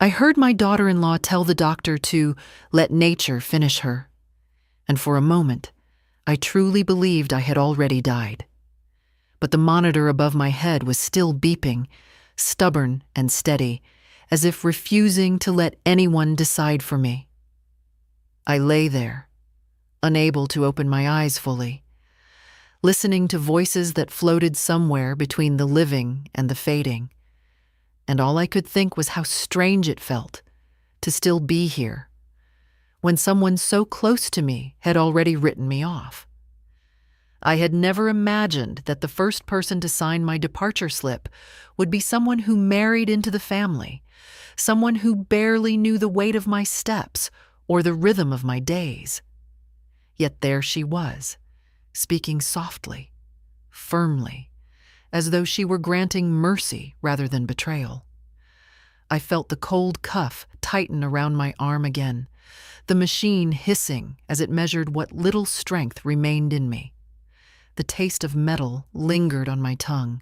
I heard my daughter-in-law tell the doctor to let nature finish her, and for a moment, I truly believed I had already died. But the monitor above my head was still beeping, stubborn and steady, as if refusing to let anyone decide for me. I lay there, unable to open my eyes fully, listening to voices that floated somewhere between the living and the fading, and all I could think was how strange it felt to still be here, when someone so close to me had already written me off. I had never imagined that the first person to sign my departure slip would be someone who married into the family, someone who barely knew the weight of my steps or the rhythm of my days. Yet there she was, speaking softly, firmly, as though she were granting mercy rather than betrayal. I felt the cold cuff tighten around my arm again, the machine hissing as it measured what little strength remained in me. The taste of metal lingered on my tongue,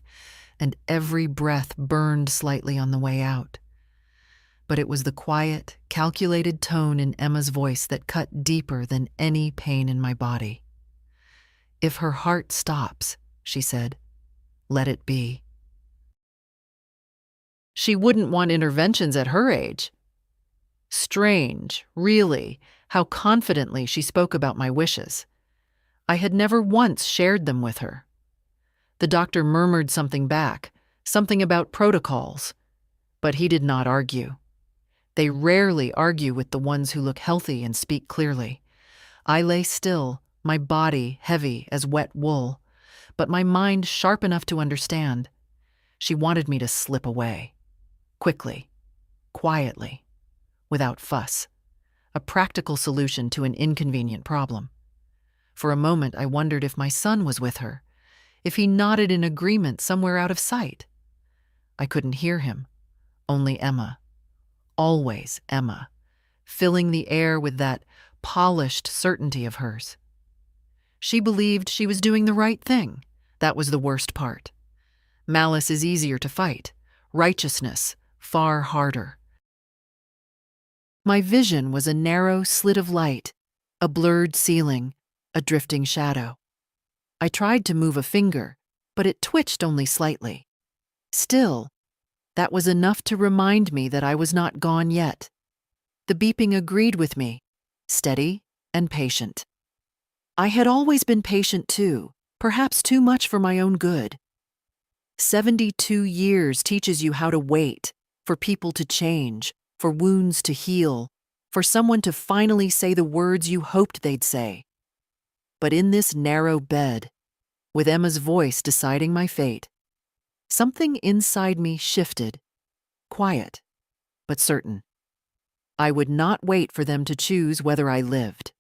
and every breath burned slightly on the way out. But it was the quiet, calculated tone in Emma's voice that cut deeper than any pain in my body. "If her heart stops," she said, "let it be." She wouldn't want interventions at her age. Strange, really, how confidently she spoke about my wishes. I had never once shared them with her. The doctor murmured something back, something about protocols, but he did not argue. They rarely argue with the ones who look healthy and speak clearly. I lay still, my body heavy as wet wool, but my mind sharp enough to understand. She wanted me to slip away. Quickly, quietly, without fuss. A practical solution to an inconvenient problem. For a moment, I wondered if my son was with her, if he nodded in agreement somewhere out of sight. I couldn't hear him, only Emma. Always Emma, filling the air with that polished certainty of hers. She believed she was doing the right thing. That was the worst part. Malice is easier to fight. Righteousness, far harder. My vision was a narrow slit of light, a blurred ceiling, a drifting shadow. I tried to move a finger, but it twitched only slightly. Still, that was enough to remind me that I was not gone yet. The beeping agreed with me, steady and patient. I had always been patient too, perhaps too much for my own good. 72 years teaches you how to wait, for people to change, for wounds to heal, for someone to finally say the words you hoped they'd say. But in this narrow bed, with Emma's voice deciding my fate, something inside me shifted, quiet, but certain. I would not wait for them to choose whether I lived.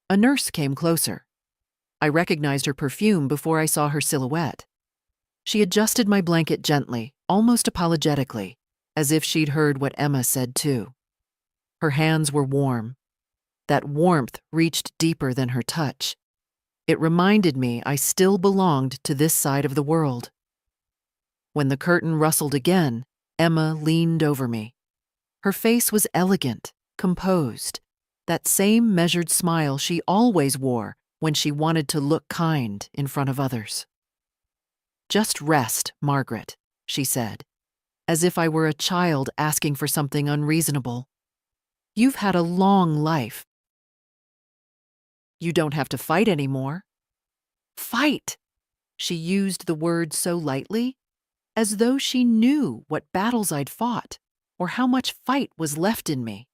A nurse came closer. I recognized her perfume before I saw her silhouette. She adjusted my blanket gently, almost apologetically, as if she'd heard what Emma said too. Her hands were warm. That warmth reached deeper than her touch. It reminded me I still belonged to this side of the world. When the curtain rustled again, Emma leaned over me. Her face was elegant, composed, that same measured smile she always wore when she wanted to look kind in front of others. "Just rest, Margaret," she said, as if I were a child asking for something unreasonable. "You've had a long life. You don't have to fight anymore." Fight! She used the word so lightly, as though she knew what battles I'd fought, or how much fight was left in me.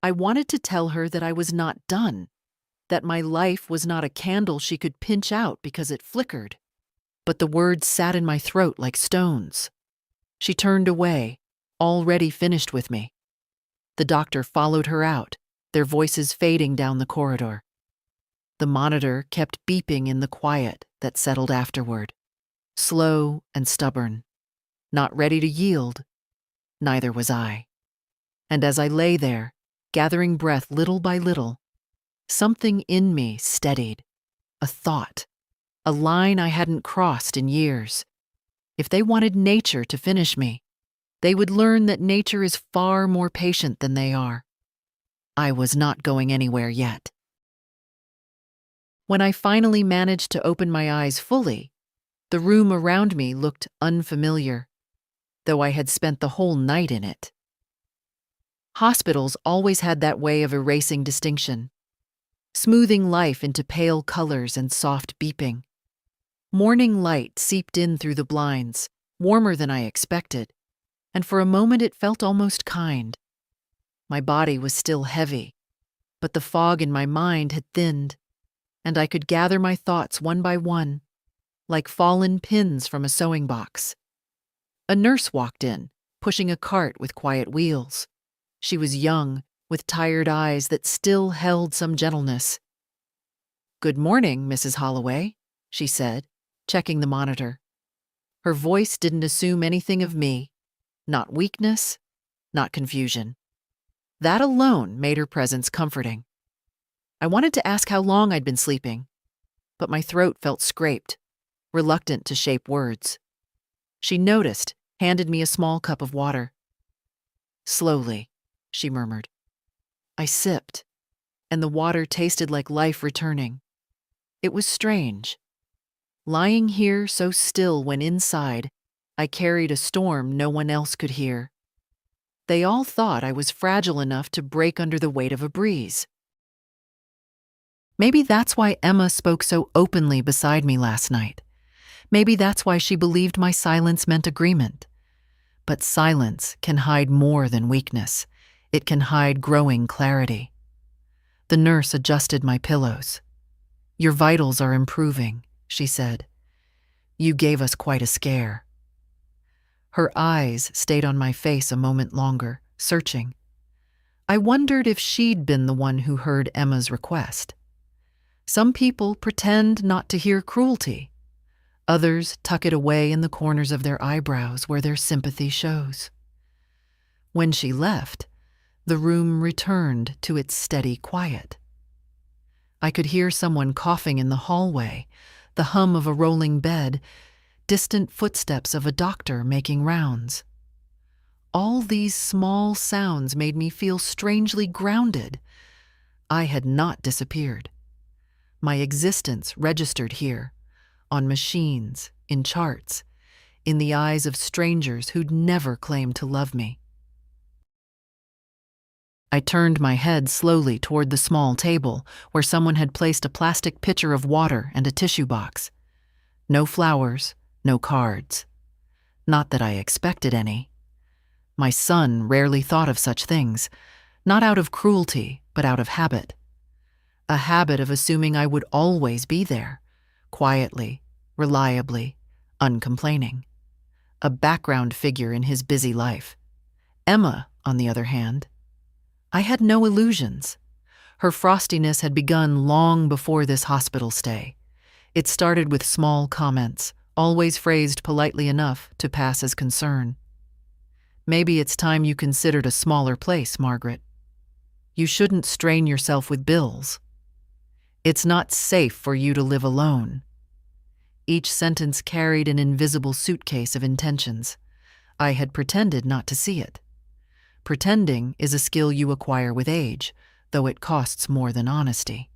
I wanted to tell her that I was not done, that my life was not a candle she could pinch out because it flickered. But the words sat in my throat like stones. She turned away, already finished with me. The doctor followed her out, their voices fading down the corridor. The monitor kept beeping in the quiet that settled afterward, slow and stubborn, not ready to yield. Neither was I. And as I lay there, gathering breath little by little, something in me steadied, a thought, a line I hadn't crossed in years. If they wanted nature to finish me, They would learn that nature is far more patient than they are. I was not going anywhere yet. When I finally managed to open my eyes fully, the room around me looked unfamiliar, though I had spent the whole night in it. Hospitals always had that way of erasing distinction, smoothing life into pale colors and soft beeping. Morning light seeped in through the blinds, warmer than I expected, and for a moment it felt almost kind. My body was still heavy, but the fog in my mind had thinned, and I could gather my thoughts one by one, like fallen pins from a sewing box. A nurse walked in, pushing a cart with quiet wheels. She was young, with tired eyes that still held some gentleness. "Good morning, Mrs. Holloway," she said, checking the monitor. Her voice didn't assume anything of me, not weakness, not confusion. That alone made her presence comforting. I wanted to ask how long I'd been sleeping, but my throat felt scraped, reluctant to shape words. She noticed, handed me a small cup of water. "Slowly," she murmured. I sipped, and the water tasted like life returning. It was strange. Lying here so still when inside, I carried a storm no one else could hear. They all thought I was fragile enough to break under the weight of a breeze. Maybe that's why Emma spoke so openly beside me last night. Maybe that's why she believed my silence meant agreement. But silence can hide more than weakness. It can hide growing clarity. The nurse adjusted my pillows. "Your vitals are improving," she said. "You gave us quite a scare." Her eyes stayed on my face a moment longer, searching. I wondered if she'd been the one who heard Emma's request. Some people pretend not to hear cruelty. Others tuck it away in the corners of their eyebrows where their sympathy shows. When she left, the room returned to its steady quiet. I could hear someone coughing in the hallway, the hum of a rolling bed, distant footsteps of a doctor making rounds. All these small sounds made me feel strangely grounded. I had not disappeared. My existence registered here, on machines, in charts, in the eyes of strangers who'd never claimed to love me. I turned my head slowly toward the small table where someone had placed a plastic pitcher of water and a tissue box. No flowers, no cards. Not that I expected any. My son rarely thought of such things, not out of cruelty, but out of habit. A habit of assuming I would always be there, quietly, reliably, uncomplaining. A background figure in his busy life. Emma, on the other hand, I had no illusions. Her frostiness had begun long before this hospital stay. It started with small comments, always phrased politely enough to pass as concern. "Maybe it's time you considered a smaller place, Margaret. You shouldn't strain yourself with bills. It's not safe for you to live alone." Each sentence carried an invisible suitcase of intentions. I had pretended not to see it. Pretending is a skill you acquire with age, though it costs more than honesty.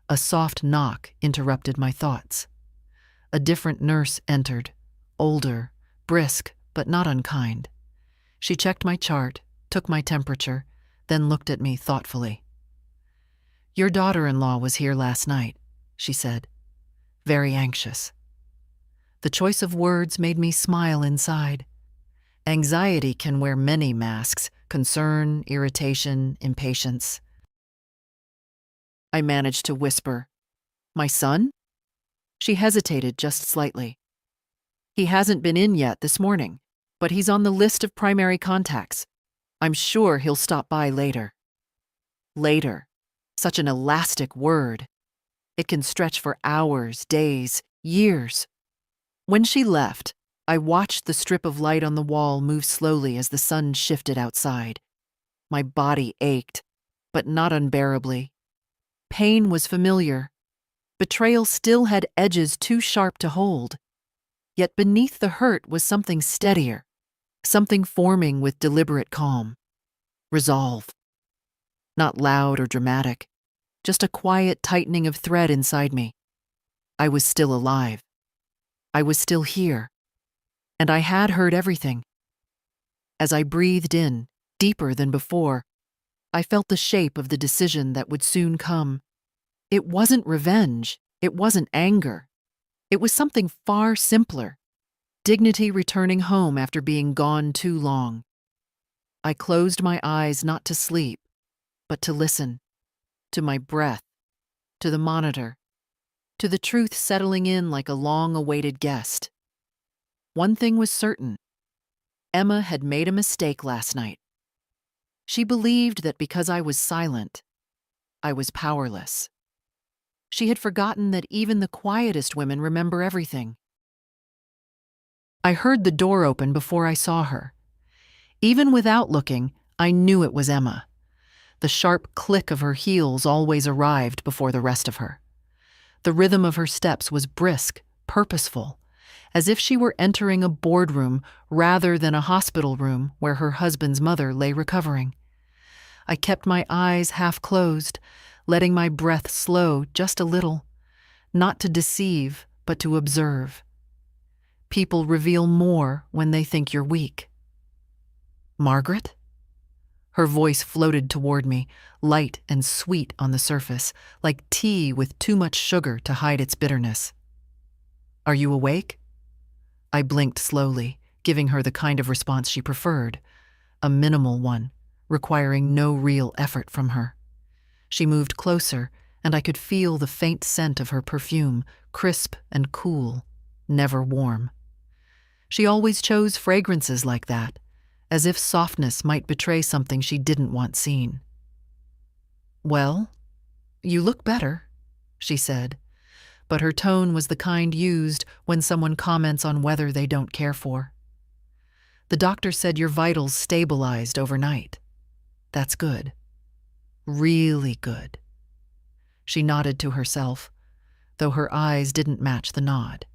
A soft knock interrupted my thoughts. A different nurse entered, older, brisk, but not unkind. She checked my chart, took my temperature, then looked at me thoughtfully. "Your daughter-in-law was here last night," she said, very anxious. The choice of words made me smile inside. Anxiety can wear many masks: concern, irritation, impatience. I managed to whisper, "My son?" She hesitated just slightly. "He hasn't been in yet this morning, but he's on the list of primary contacts. I'm sure he'll stop by later." Later. Such an elastic word. It can stretch for hours, days, years. When she left, I watched the strip of light on the wall move slowly as the sun shifted outside. My body ached, but not unbearably. Pain was familiar. Betrayal still had edges too sharp to hold. Yet beneath the hurt was something steadier, something forming with deliberate calm, resolve. Not loud or dramatic, just a quiet tightening of thread inside me. I was still alive. I was still here. And I had heard everything. As I breathed in, deeper than before, I felt the shape of the decision that would soon come. It wasn't revenge. It wasn't anger. It was something far simpler. Dignity returning home after being gone too long. I closed my eyes not to sleep, but to listen. To my breath. To the monitor. To the truth settling in like a long-awaited guest. One thing was certain. Emma had made a mistake last night. She believed that because I was silent, I was powerless. She had forgotten that even the quietest women remember everything. I heard the door open before I saw her. Even without looking, I knew it was Emma. The sharp click of her heels always arrived before the rest of her. The rhythm of her steps was brisk, purposeful, as if she were entering a boardroom rather than a hospital room where her husband's mother lay recovering. I kept my eyes half closed, letting my breath slow just a little, not to deceive, but to observe. People reveal more when they think you're weak. Margaret? Her voice floated toward me, light and sweet on the surface, like tea with too much sugar to hide its bitterness. Are you awake? I blinked slowly, giving her the kind of response she preferred, a minimal one, requiring no real effort from her. She moved closer, and I could feel the faint scent of her perfume, crisp and cool, never warm. She always chose fragrances like that, as if softness might betray something she didn't want seen. Well, you look better, she said, but her tone was the kind used when someone comments on weather they don't care for. The doctor said your vitals stabilized overnight. That's good. Really good. She nodded to herself, though her eyes didn't match the nod.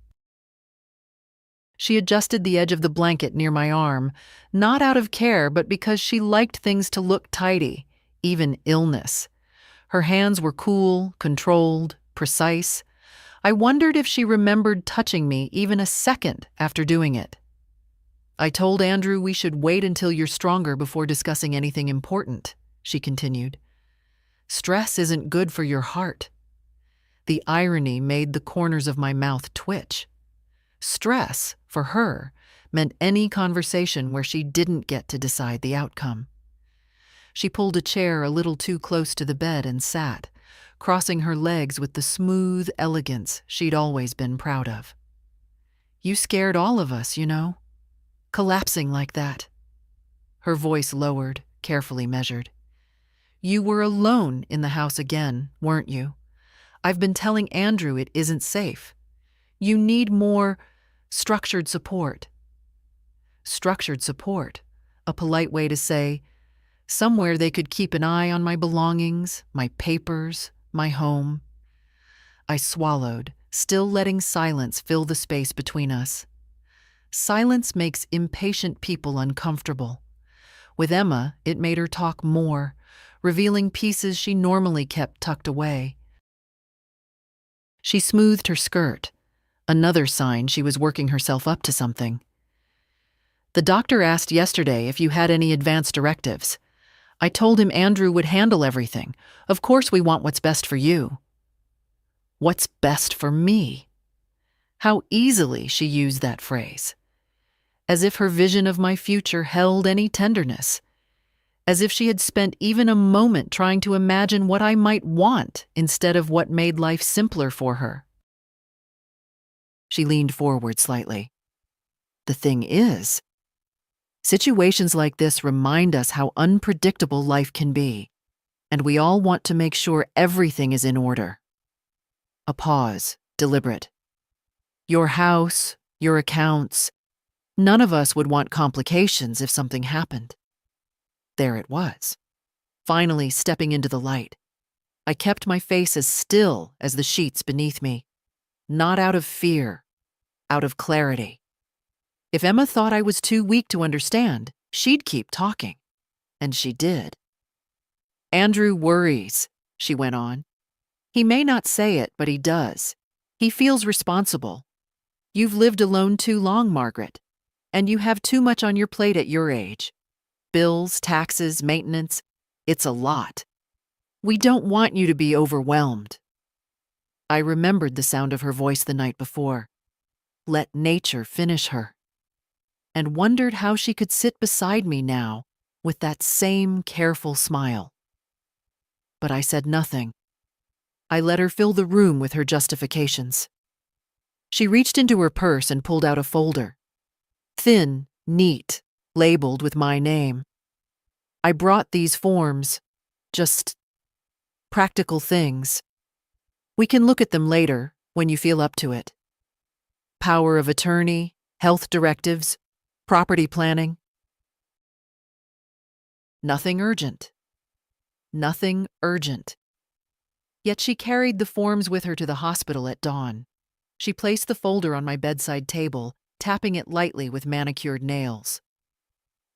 She adjusted the edge of the blanket near my arm, not out of care, but because she liked things to look tidy, even illness. Her hands were cool, controlled, precise. I wondered if she remembered touching me even a second after doing it. I told Andrew we should wait until you're stronger before discussing anything important, she continued. Stress isn't good for your heart. The irony made the corners of my mouth twitch. Stress, for her, meant any conversation where she didn't get to decide the outcome. She pulled a chair a little too close to the bed and sat, crossing her legs with the smooth elegance she'd always been proud of. You scared all of us, you know, collapsing like that. Her voice lowered, carefully measured. You were alone in the house again, weren't you? I've been telling Andrew it isn't safe. You need more structured support. Structured support, a polite way to say, somewhere they could keep an eye on my belongings, my papers, my home. I swallowed, still letting silence fill the space between us. Silence makes impatient people uncomfortable. With Emma, it made her talk more, revealing pieces she normally kept tucked away. She smoothed her skirt, another sign she was working herself up to something. The doctor asked yesterday if you had any advance directives. I told him Andrew would handle everything. Of course we want what's best for you. What's best for me? How easily she used that phrase. As if her vision of my future held any tenderness. As if she had spent even a moment trying to imagine what I might want instead of what made life simpler for her. She leaned forward slightly. The thing is, situations like this remind us how unpredictable life can be, and we all want to make sure everything is in order. A pause, deliberate. Your house, your accounts. None of us would want complications if something happened. There it was, finally stepping into the light. I kept my face as still as the sheets beneath me, not out of fear, out of clarity. If Emma thought I was too weak to understand, she'd keep talking. And she did. Andrew worries, she went on. He may not say it, but he does. He feels responsible. You've lived alone too long, Margaret, and you have too much on your plate at your age. Bills, taxes, maintenance, it's a lot. We don't want you to be overwhelmed. I remembered the sound of her voice the night before. Let nature finish her. And wondered how she could sit beside me now with that same careful smile. But I said nothing. I let her fill the room with her justifications. She reached into her purse and pulled out a folder. Thin, neat, labeled with my name. I brought these forms, just practical things. We can look at them later, when you feel up to it. Power of attorney, health directives, property planning. Nothing urgent. Nothing urgent. Yet she carried the forms with her to the hospital at dawn. She placed the folder on my bedside table, tapping it lightly with manicured nails.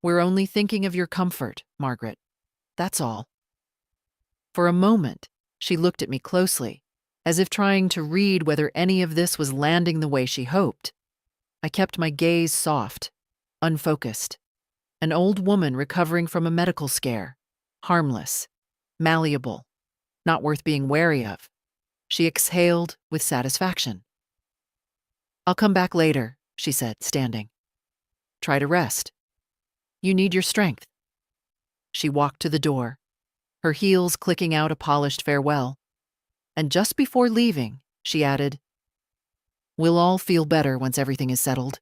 We're only thinking of your comfort, Margaret. That's all. For a moment, she looked at me closely, as if trying to read whether any of this was landing the way she hoped. I kept my gaze soft, unfocused. An old woman recovering from a medical scare, harmless, malleable, not worth being wary of. She exhaled with satisfaction. I'll come back later, she said, standing. Try to rest. You need your strength. She walked to the door, her heels clicking out a polished farewell. And just before leaving, she added, We'll all feel better once everything is settled.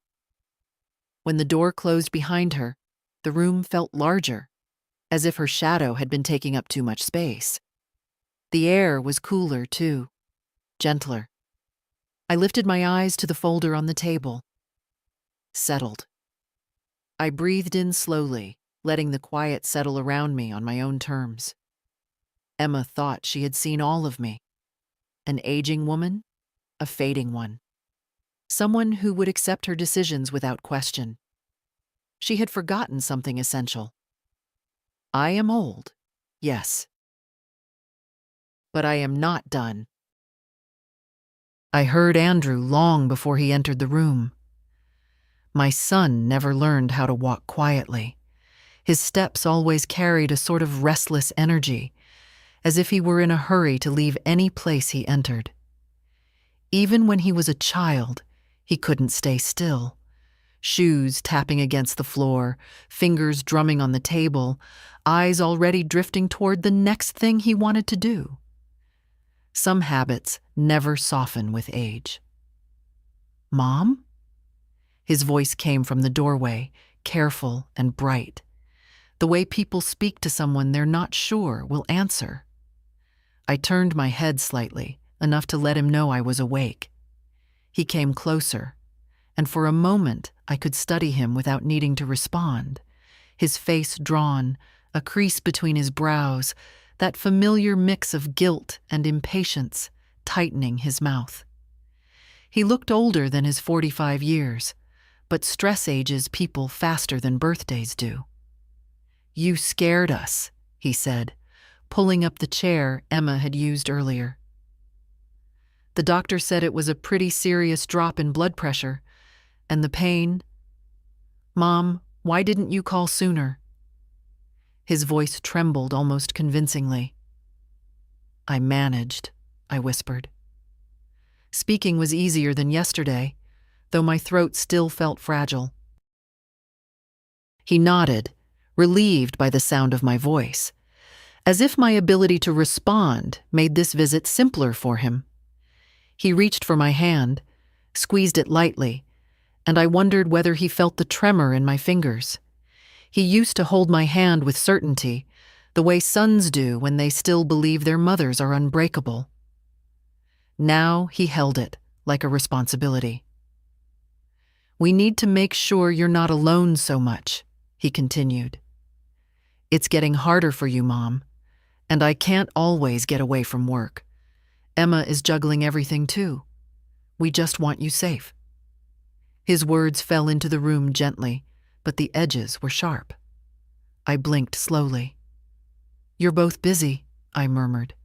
When the door closed behind her, the room felt larger, as if her shadow had been taking up too much space. The air was cooler, too, gentler. I lifted my eyes to the folder on the table. Settled. I breathed in slowly, letting the quiet settle around me on my own terms. Emma thought she had seen all of me. An aging woman, a fading one. Someone who would accept her decisions without question. She had forgotten something essential. I am old, yes. But I am not done. I heard Andrew long before he entered the room. My son never learned how to walk quietly. His steps always carried a sort of restless energy, as if he were in a hurry to leave any place he entered. Even when he was a child, he couldn't stay still. Shoes tapping against the floor, fingers drumming on the table, eyes already drifting toward the next thing he wanted to do. Some habits never soften with age. Mom? His voice came from the doorway, careful and bright. The way people speak to someone they're not sure will answer. I turned my head slightly, enough to let him know I was awake. He came closer, and for a moment I could study him without needing to respond. His face drawn, a crease between his brows, that familiar mix of guilt and impatience tightening his mouth. He looked older than his 45 years, but stress ages people faster than birthdays do. You scared us, he said, pulling up the chair Emma had used earlier. The doctor said it was a pretty serious drop in blood pressure, and the pain. Mom, why didn't you call sooner? His voice trembled almost convincingly. I managed, I whispered. Speaking was easier than yesterday, though my throat still felt fragile. He nodded, relieved by the sound of my voice, as if my ability to respond made this visit simpler for him. He reached for my hand, squeezed it lightly, and I wondered whether he felt the tremor in my fingers. He used to hold my hand with certainty, the way sons do when they still believe their mothers are unbreakable. Now he held it like a responsibility. We need to make sure you're not alone so much, he continued. It's getting harder for you, Mom, and I can't always get away from work. Emma is juggling everything too. We just want you safe. His words fell into the room gently, but the edges were sharp. I blinked slowly. "You're both busy," I murmured.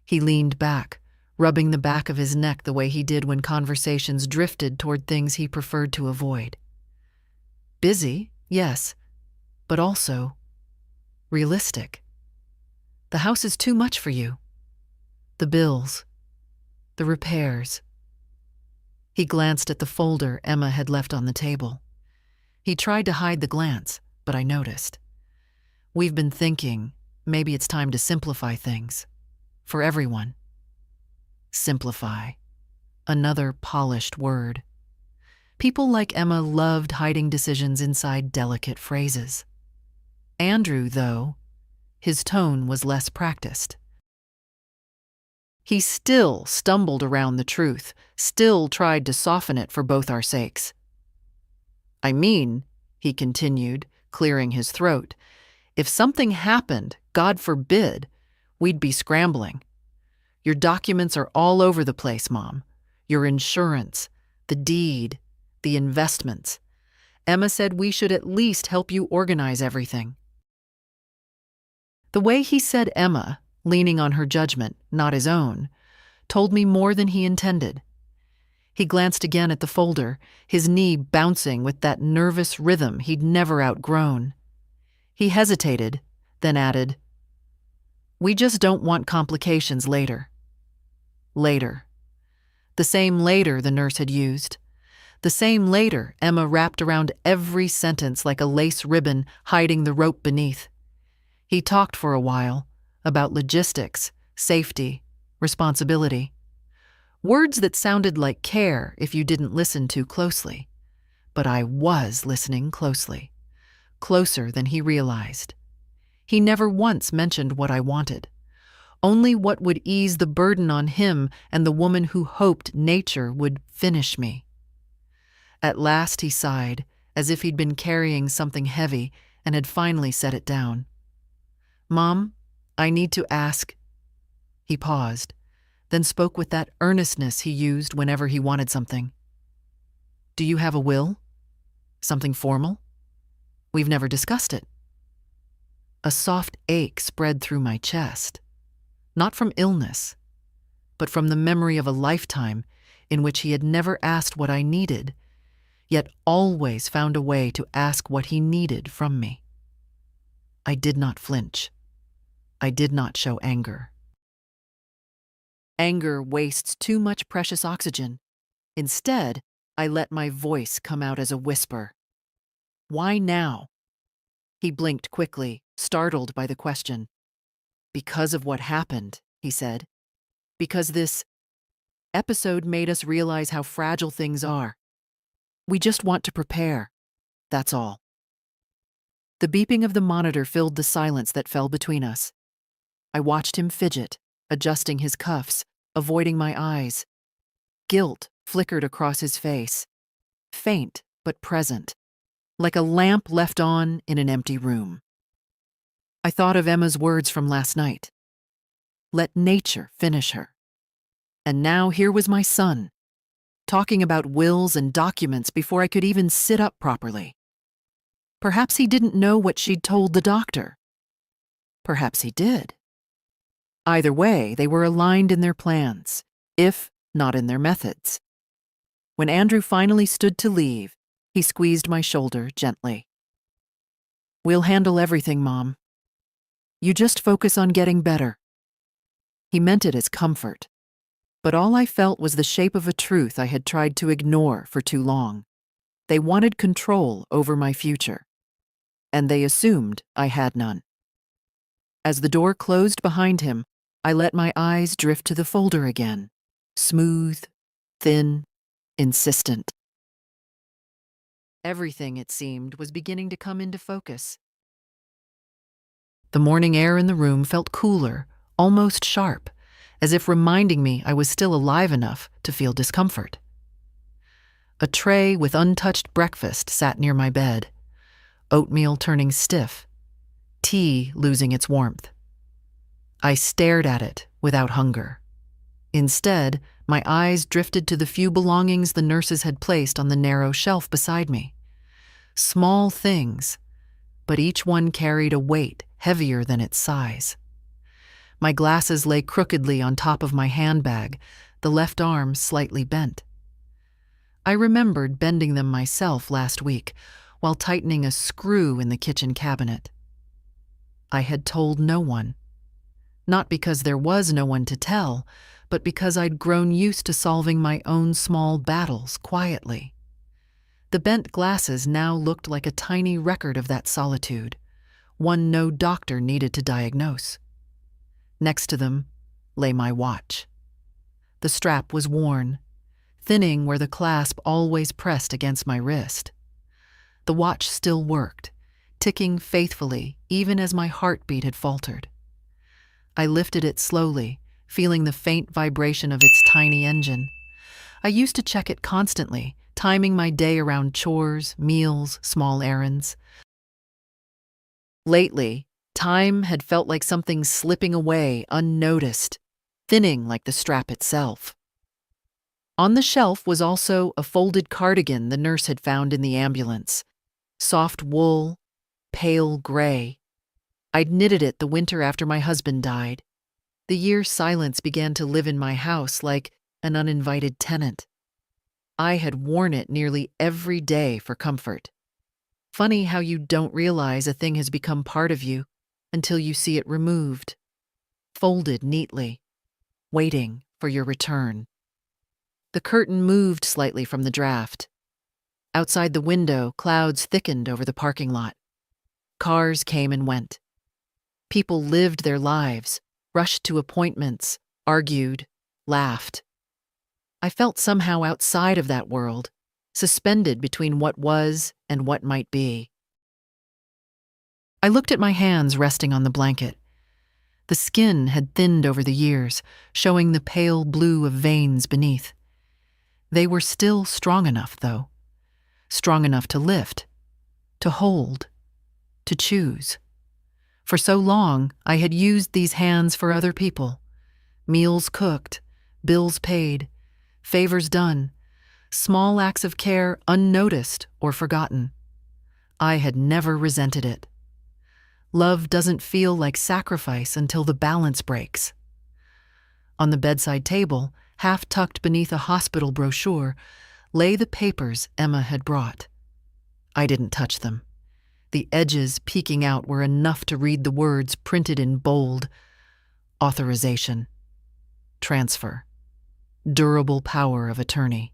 He leaned back, rubbing the back of his neck the way he did when conversations drifted toward things he preferred to avoid. "Busy, yes, but also realistic. The house is too much for you. The bills, the repairs." He glanced at the folder Emma had left on the table. He tried to hide the glance, but I noticed. "We've been thinking, maybe it's time to simplify things. For everyone." Simplify. Another polished word. People like Emma loved hiding decisions inside delicate phrases. Andrew, though, his tone was less practiced. He still stumbled around the truth, still tried to soften it for both our sakes. "I mean," he continued, clearing his throat, "if something happened, God forbid, we'd be scrambling. Your documents are all over the place, Mom. Your insurance, the deed, the investments. Emma said we should at least help you organize everything." The way he said Emma, leaning on her judgment, not his own, told me more than he intended. He glanced again at the folder, his knee bouncing with that nervous rhythm he'd never outgrown. He hesitated, then added, "We just don't want complications later." Later. The same later the nurse had used. The same later Emma wrapped around every sentence like a lace ribbon hiding the rope beneath. He talked for a while, about logistics, safety, responsibility. Words that sounded like care if you didn't listen too closely. But I was listening closely. Closer than he realized. He never once mentioned what I wanted. Only what would ease the burden on him and the woman who hoped nature would finish me. At last he sighed, as if he'd been carrying something heavy and had finally set it down. "Mom, I need to ask." He paused, then spoke with that earnestness he used whenever he wanted something. "Do you have a will? Something formal? We've never discussed it." A soft ache spread through my chest, not from illness, but from the memory of a lifetime in which he had never asked what I needed, yet always found a way to ask what he needed from me. I did not flinch. I did not show anger. Anger wastes too much precious oxygen. Instead, I let my voice come out as a whisper. "Why now?" He blinked quickly, startled by the question. "Because of what happened," he said. "Because this episode made us realize how fragile things are. We just want to prepare. That's all." The beeping of the monitor filled the silence that fell between us. I watched him fidget, adjusting his cuffs, avoiding my eyes. Guilt flickered across his face, faint but present, like a lamp left on in an empty room. I thought of Emma's words from last night. Let nature finish her. And now here was my son, talking about wills and documents before I could even sit up properly. Perhaps he didn't know what she'd told the doctor. Perhaps he did. Either way, they were aligned in their plans, if not in their methods. When Andrew finally stood to leave, he squeezed my shoulder gently. "We'll handle everything, Mom. You just focus on getting better." He meant it as comfort, but all I felt was the shape of a truth I had tried to ignore for too long. They wanted control over my future, and they assumed I had none. As the door closed behind him, I let my eyes drift to the folder again, smooth, thin, insistent. Everything, it seemed, was beginning to come into focus. The morning air in the room felt cooler, almost sharp, as if reminding me I was still alive enough to feel discomfort. A tray with untouched breakfast sat near my bed, oatmeal turning stiff, tea losing its warmth. I stared at it without hunger. Instead, my eyes drifted to the few belongings the nurses had placed on the narrow shelf beside me. Small things, but each one carried a weight heavier than its size. My glasses lay crookedly on top of my handbag, the left arm slightly bent. I remembered bending them myself last week while tightening a screw in the kitchen cabinet. I had told no one. Not because there was no one to tell, but because I'd grown used to solving my own small battles quietly. The bent glasses now looked like a tiny record of that solitude, one no doctor needed to diagnose. Next to them lay my watch. The strap was worn, thinning where the clasp always pressed against my wrist. The watch still worked, ticking faithfully even as my heartbeat had faltered. I lifted it slowly, feeling the faint vibration of its tiny engine. I used to check it constantly, timing my day around chores, meals, small errands. Lately, time had felt like something slipping away unnoticed, thinning like the strap itself. On the shelf was also a folded cardigan the nurse had found in the ambulance. Soft wool, pale gray. I'd knitted it the winter after my husband died. The year's silence began to live in my house like an uninvited tenant. I had worn it nearly every day for comfort. Funny how you don't realize a thing has become part of you until you see it removed, folded neatly, waiting for your return. The curtain moved slightly from the draft. Outside the window, clouds thickened over the parking lot. Cars came and went. People lived their lives, rushed to appointments, argued, laughed. I felt somehow outside of that world, suspended between what was and what might be. I looked at my hands resting on the blanket. The skin had thinned over the years, showing the pale blue of veins beneath. They were still strong enough, though. Strong enough to lift, to hold, to choose. For so long, I had used these hands for other people. Meals cooked, bills paid, favors done, small acts of care unnoticed or forgotten. I had never resented it. Love doesn't feel like sacrifice until the balance breaks. On the bedside table, half tucked beneath a hospital brochure, lay the papers Emma had brought. I didn't touch them. The edges peeking out were enough to read the words printed in bold: authorization, transfer, durable power of attorney.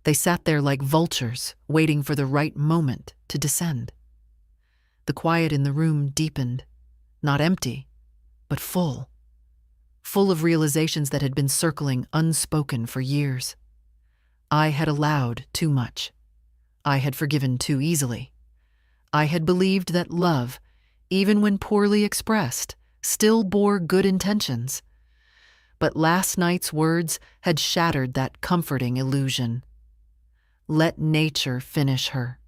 They sat there like vultures, waiting for the right moment to descend. The quiet in the room deepened, not empty, but full of realizations that had been circling unspoken for years. I had allowed too much. I had forgiven too easily. I had believed that love, even when poorly expressed, still bore good intentions. But last night's words had shattered that comforting illusion. Let nature finish her.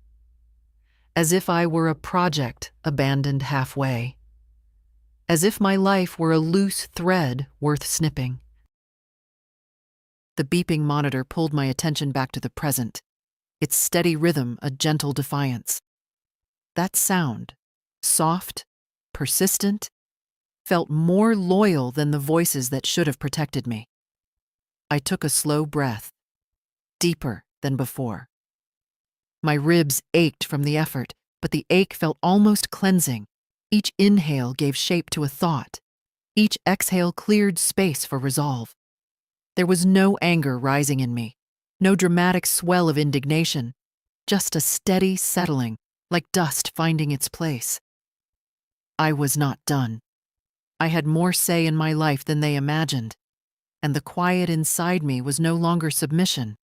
As if I were a project abandoned halfway. As if my life were a loose thread worth snipping. The beeping monitor pulled my attention back to the present, its steady rhythm a gentle defiance. That sound, soft, persistent, felt more loyal than the voices that should have protected me. I took a slow breath, deeper than before. My ribs ached from the effort, but the ache felt almost cleansing. Each inhale gave shape to a thought. Each exhale cleared space for resolve. There was no anger rising in me, no dramatic swell of indignation, just a steady settling, like dust finding its place. I was not done. I had more say in my life than they imagined, and the quiet inside me was no longer submission.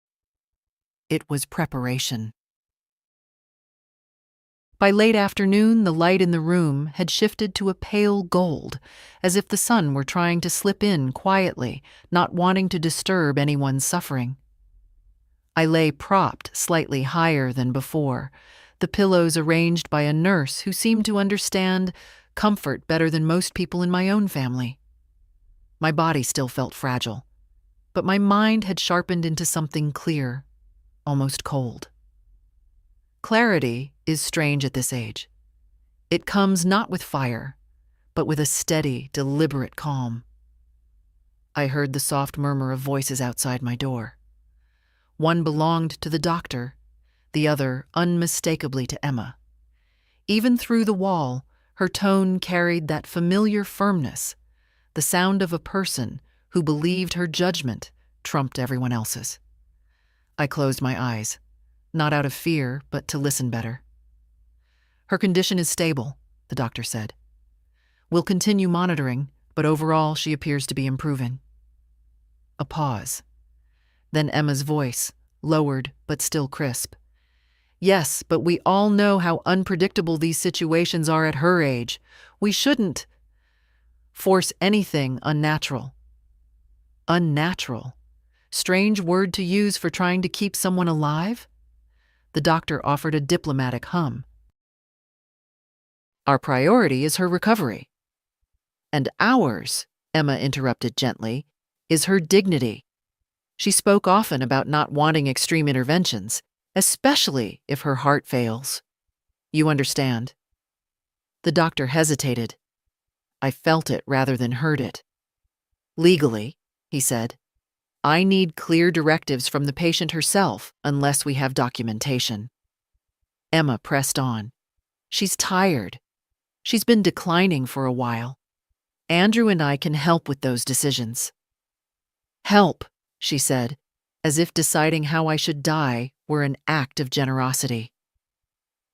It was preparation. By late afternoon, the light in the room had shifted to a pale gold, as if the sun were trying to slip in quietly, not wanting to disturb anyone's suffering. I lay propped slightly higher than before, the pillows arranged by a nurse who seemed to understand comfort better than most people in my own family. My body still felt fragile, but my mind had sharpened into something clear, almost cold. Clarity is strange at this age. It comes not with fire, but with a steady, deliberate calm. I heard the soft murmur of voices outside my door. One belonged to the doctor, the other unmistakably to Emma. Even through the wall, her tone carried that familiar firmness, the sound of a person who believed her judgment trumped everyone else's. I closed my eyes, not out of fear, but to listen better. "Her condition is stable," the doctor said. "We'll continue monitoring, but overall she appears to be improving." A pause. Then Emma's voice, lowered but still crisp. "Yes, but we all know how unpredictable these situations are at her age. We shouldn't force anything unnatural." Unnatural? Strange word to use for trying to keep someone alive? The doctor offered a diplomatic hum. "Our priority is her recovery." "And ours," Emma interrupted gently, "is her dignity." She spoke often about not wanting extreme interventions, especially if her heart fails. "You understand?" The doctor hesitated. I felt it rather than heard it. "Legally," he said, "I need clear directives from the patient herself unless we have documentation." Emma pressed on. "She's tired. She's been declining for a while. Andrew and I can help with those decisions." "Help," she said, as if deciding how I should die were an act of generosity.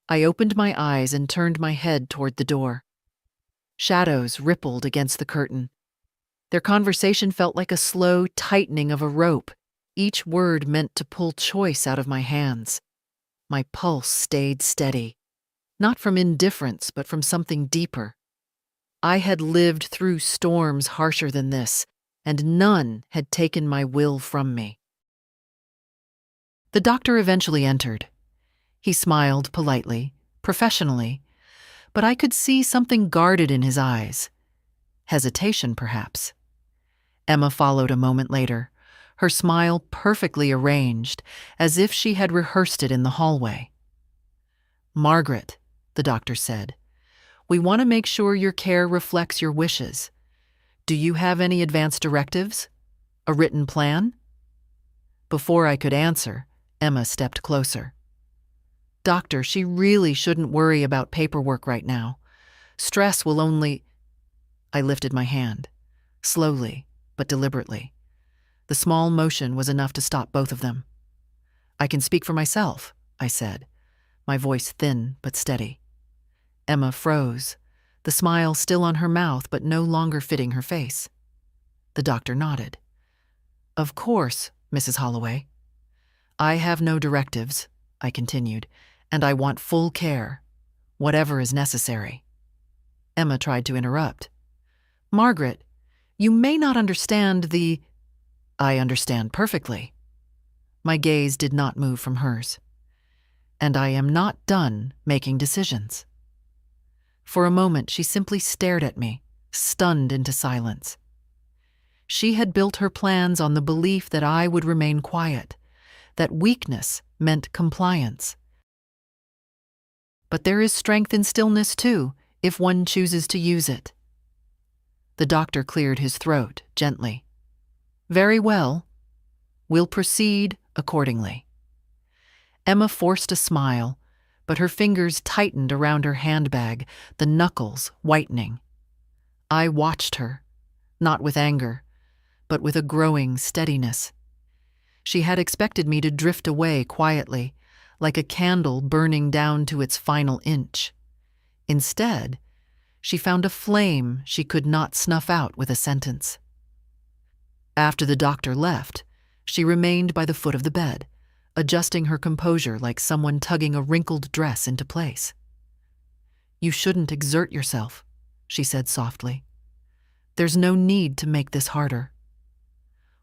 I opened my eyes and turned my head toward the door. Shadows rippled against the curtain. Their conversation felt like a slow tightening of a rope, each word meant to pull choice out of my hands. My pulse stayed steady, not from indifference, but from something deeper. I had lived through storms harsher than this, and none had taken my will from me. The doctor eventually entered. He smiled politely, professionally, but I could see something guarded in his eyes. Hesitation, perhaps. Emma followed a moment later, her smile perfectly arranged, as if she had rehearsed it in the hallway. "Margaret," the doctor said, "we want to make sure your care reflects your wishes. Do you have any advance directives? A written plan?" Before I could answer, Emma stepped closer. "Doctor, she really shouldn't worry about paperwork right now. Stress will only—" I lifted my hand, slowly but deliberately. The small motion was enough to stop both of them. "I can speak for myself," I said, my voice thin but steady. Emma froze, the smile still on her mouth but no longer fitting her face. The doctor nodded. "Of course, Mrs. Holloway. I have no directives," I continued, "and I want full care, whatever is necessary." Emma tried to interrupt. "Margaret, you may not understand the—" "I understand perfectly." My gaze did not move from hers. "And I am not done making decisions." For a moment, she simply stared at me, stunned into silence. She had built her plans on the belief that I would remain quiet, that weakness meant compliance. But there is strength in stillness, too, if one chooses to use it. The doctor cleared his throat gently. "Very well. We'll proceed accordingly." Emma forced a smile, but her fingers tightened around her handbag, the knuckles whitening. I watched her, not with anger, but with a growing steadiness. She had expected me to drift away quietly, like a candle burning down to its final inch. Instead, she found a flame she could not snuff out with a sentence. After the doctor left, she remained by the foot of the bed, adjusting her composure like someone tugging a wrinkled dress into place. "You shouldn't exert yourself," she said softly. "There's no need to make this harder."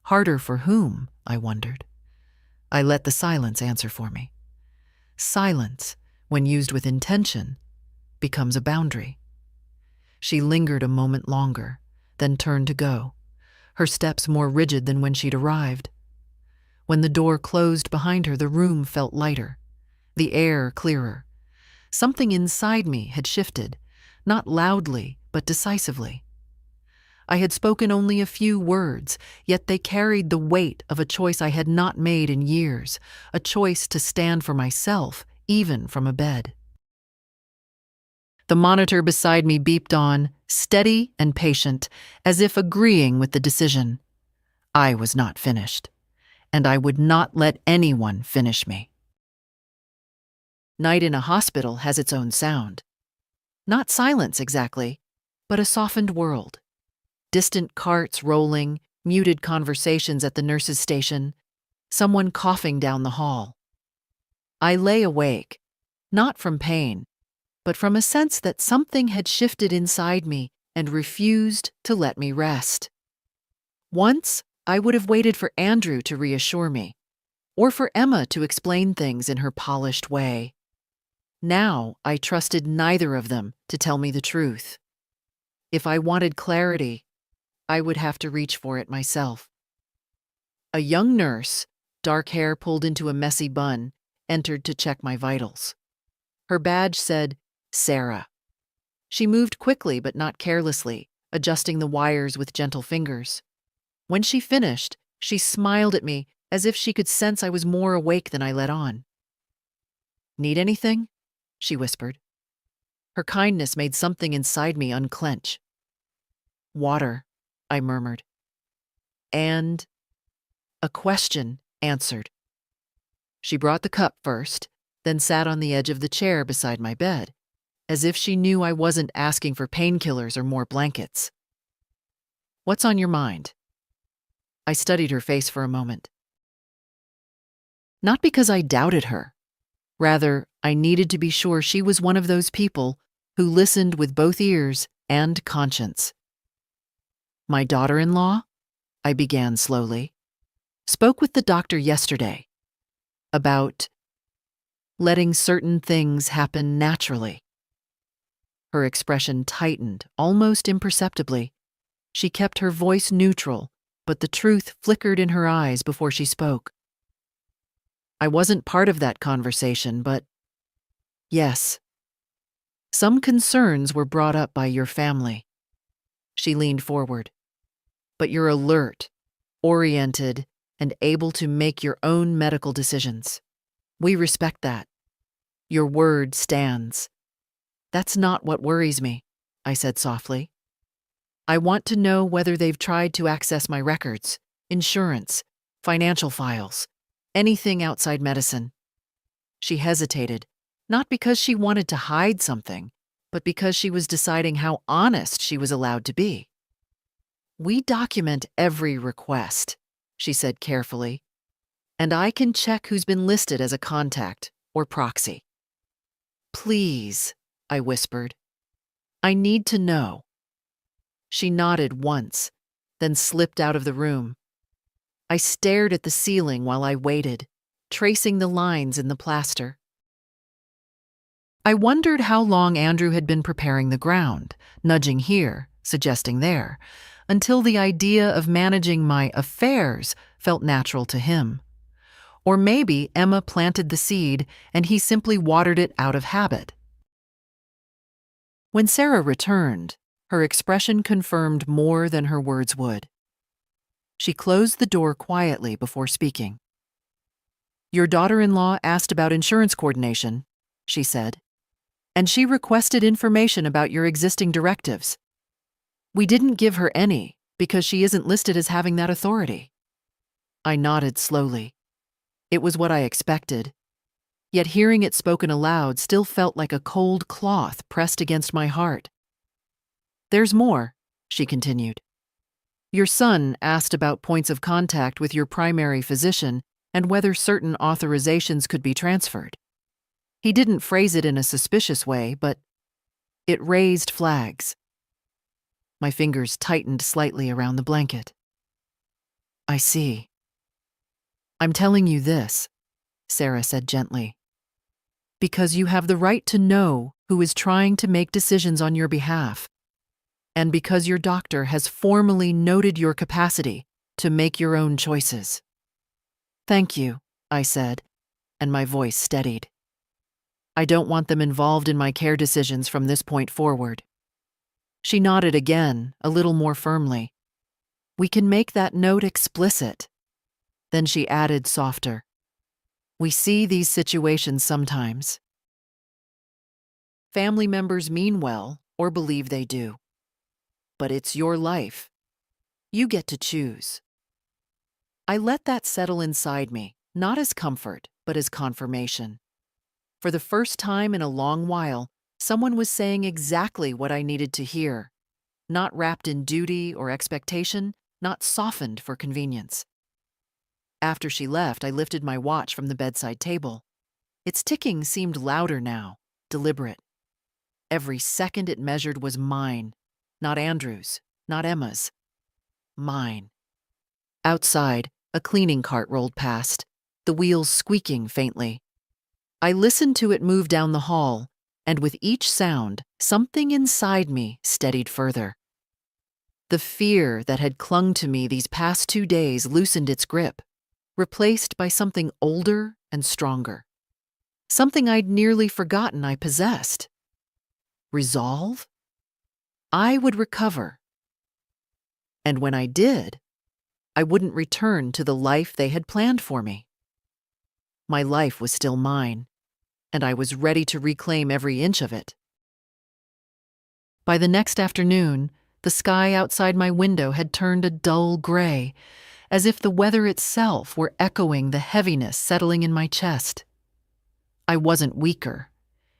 Harder for whom, I wondered. I let the silence answer for me. Silence, when used with intention, becomes a boundary. She lingered a moment longer, then turned to go, her steps more rigid than when she'd arrived. When the door closed behind her, the room felt lighter, the air clearer. Something inside me had shifted, not loudly, but decisively. I had spoken only a few words, yet they carried the weight of a choice I had not made in years, a choice to stand for myself, even from a bed. The monitor beside me beeped on, steady and patient, as if agreeing with the decision. I was not finished, and I would not let anyone finish me. Night in a hospital has its own sound. Not silence exactly, but a softened world. Distant carts rolling, muted conversations at the nurse's station, someone coughing down the hall. I lay awake, not from pain, but from a sense that something had shifted inside me and refused to let me rest. Once, I would have waited for Andrew to reassure me, or for Emma to explain things in her polished way. Now, I trusted neither of them to tell me the truth. If I wanted clarity, I would have to reach for it myself. A young nurse, dark hair pulled into a messy bun, entered to check my vitals. Her badge said, Sarah. She moved quickly but not carelessly, adjusting the wires with gentle fingers. When she finished, she smiled at me as if she could sense I was more awake than I let on. Need anything? She whispered. Her kindness made something inside me unclench. Water, I murmured. And a question answered. She brought the cup first, then sat on the edge of the chair beside my bed, as if she knew I wasn't asking for painkillers or more blankets. What's on your mind? I studied her face for a moment. Not because I doubted her. Rather, I needed to be sure she was one of those people who listened with both ears and conscience. My daughter-in-law, I began slowly, spoke with the doctor yesterday about letting certain things happen naturally. Her expression tightened, almost imperceptibly. She kept her voice neutral, but the truth flickered in her eyes before she spoke. I wasn't part of that conversation, but yes. Some concerns were brought up by your family. She leaned forward. But you're alert, oriented, and able to make your own medical decisions. We respect that. Your word stands. That's not what worries me, I said softly. I want to know whether they've tried to access my records, insurance, financial files, anything outside medicine. She hesitated, not because she wanted to hide something, but because she was deciding how honest she was allowed to be. We document every request, she said carefully, and I can check who's been listed as a contact or proxy. Please, I whispered. I need to know. She nodded once, then slipped out of the room. I stared at the ceiling while I waited, tracing the lines in the plaster. I wondered how long Andrew had been preparing the ground, nudging here, suggesting there, until the idea of managing my affairs felt natural to him. Or maybe Emma planted the seed and he simply watered it out of habit. When Sarah returned, her expression confirmed more than her words would. She closed the door quietly before speaking. Your daughter-in-law asked about insurance coordination, she said, and she requested information about your existing directives. We didn't give her any because she isn't listed as having that authority. I nodded slowly. It was what I expected. Yet hearing it spoken aloud still felt like a cold cloth pressed against my heart. There's more, she continued. Your son asked about points of contact with your primary physician and whether certain authorizations could be transferred. He didn't phrase it in a suspicious way, but it raised flags. My fingers tightened slightly around the blanket. I see. I'm telling you this, Sarah said gently, because you have the right to know who is trying to make decisions on your behalf. and because your doctor has formally noted your capacity to make your own choices." "Thank you," I said, and my voice steadied. "I don't want them involved in my care decisions from this point forward." She nodded again, a little more firmly. "We can make that note explicit." Then she added softer, "We see these situations sometimes. Family members mean well or believe they do. But it's your life. You get to choose." I let that settle inside me, not as comfort, but as confirmation. For the first time in a long while, someone was saying exactly what I needed to hear, not wrapped in duty or expectation, not softened for convenience. After she left, I lifted my watch from the bedside table. Its ticking seemed louder now, deliberate. Every second it measured was mine, not Andrew's, not Emma's. Mine. Outside, a cleaning cart rolled past, the wheels squeaking faintly. I listened to it move down the hall, and with each sound, something inside me steadied further. The fear that had clung to me these past 2 days loosened its grip, replaced by something older and stronger. Something I'd nearly forgotten I possessed. Resolve? I would recover. And when I did, I wouldn't return to the life they had planned for me. My life was still mine, and I was ready to reclaim every inch of it. By the next afternoon, the sky outside my window had turned a dull gray, as if the weather itself were echoing the heaviness settling in my chest. I wasn't weaker.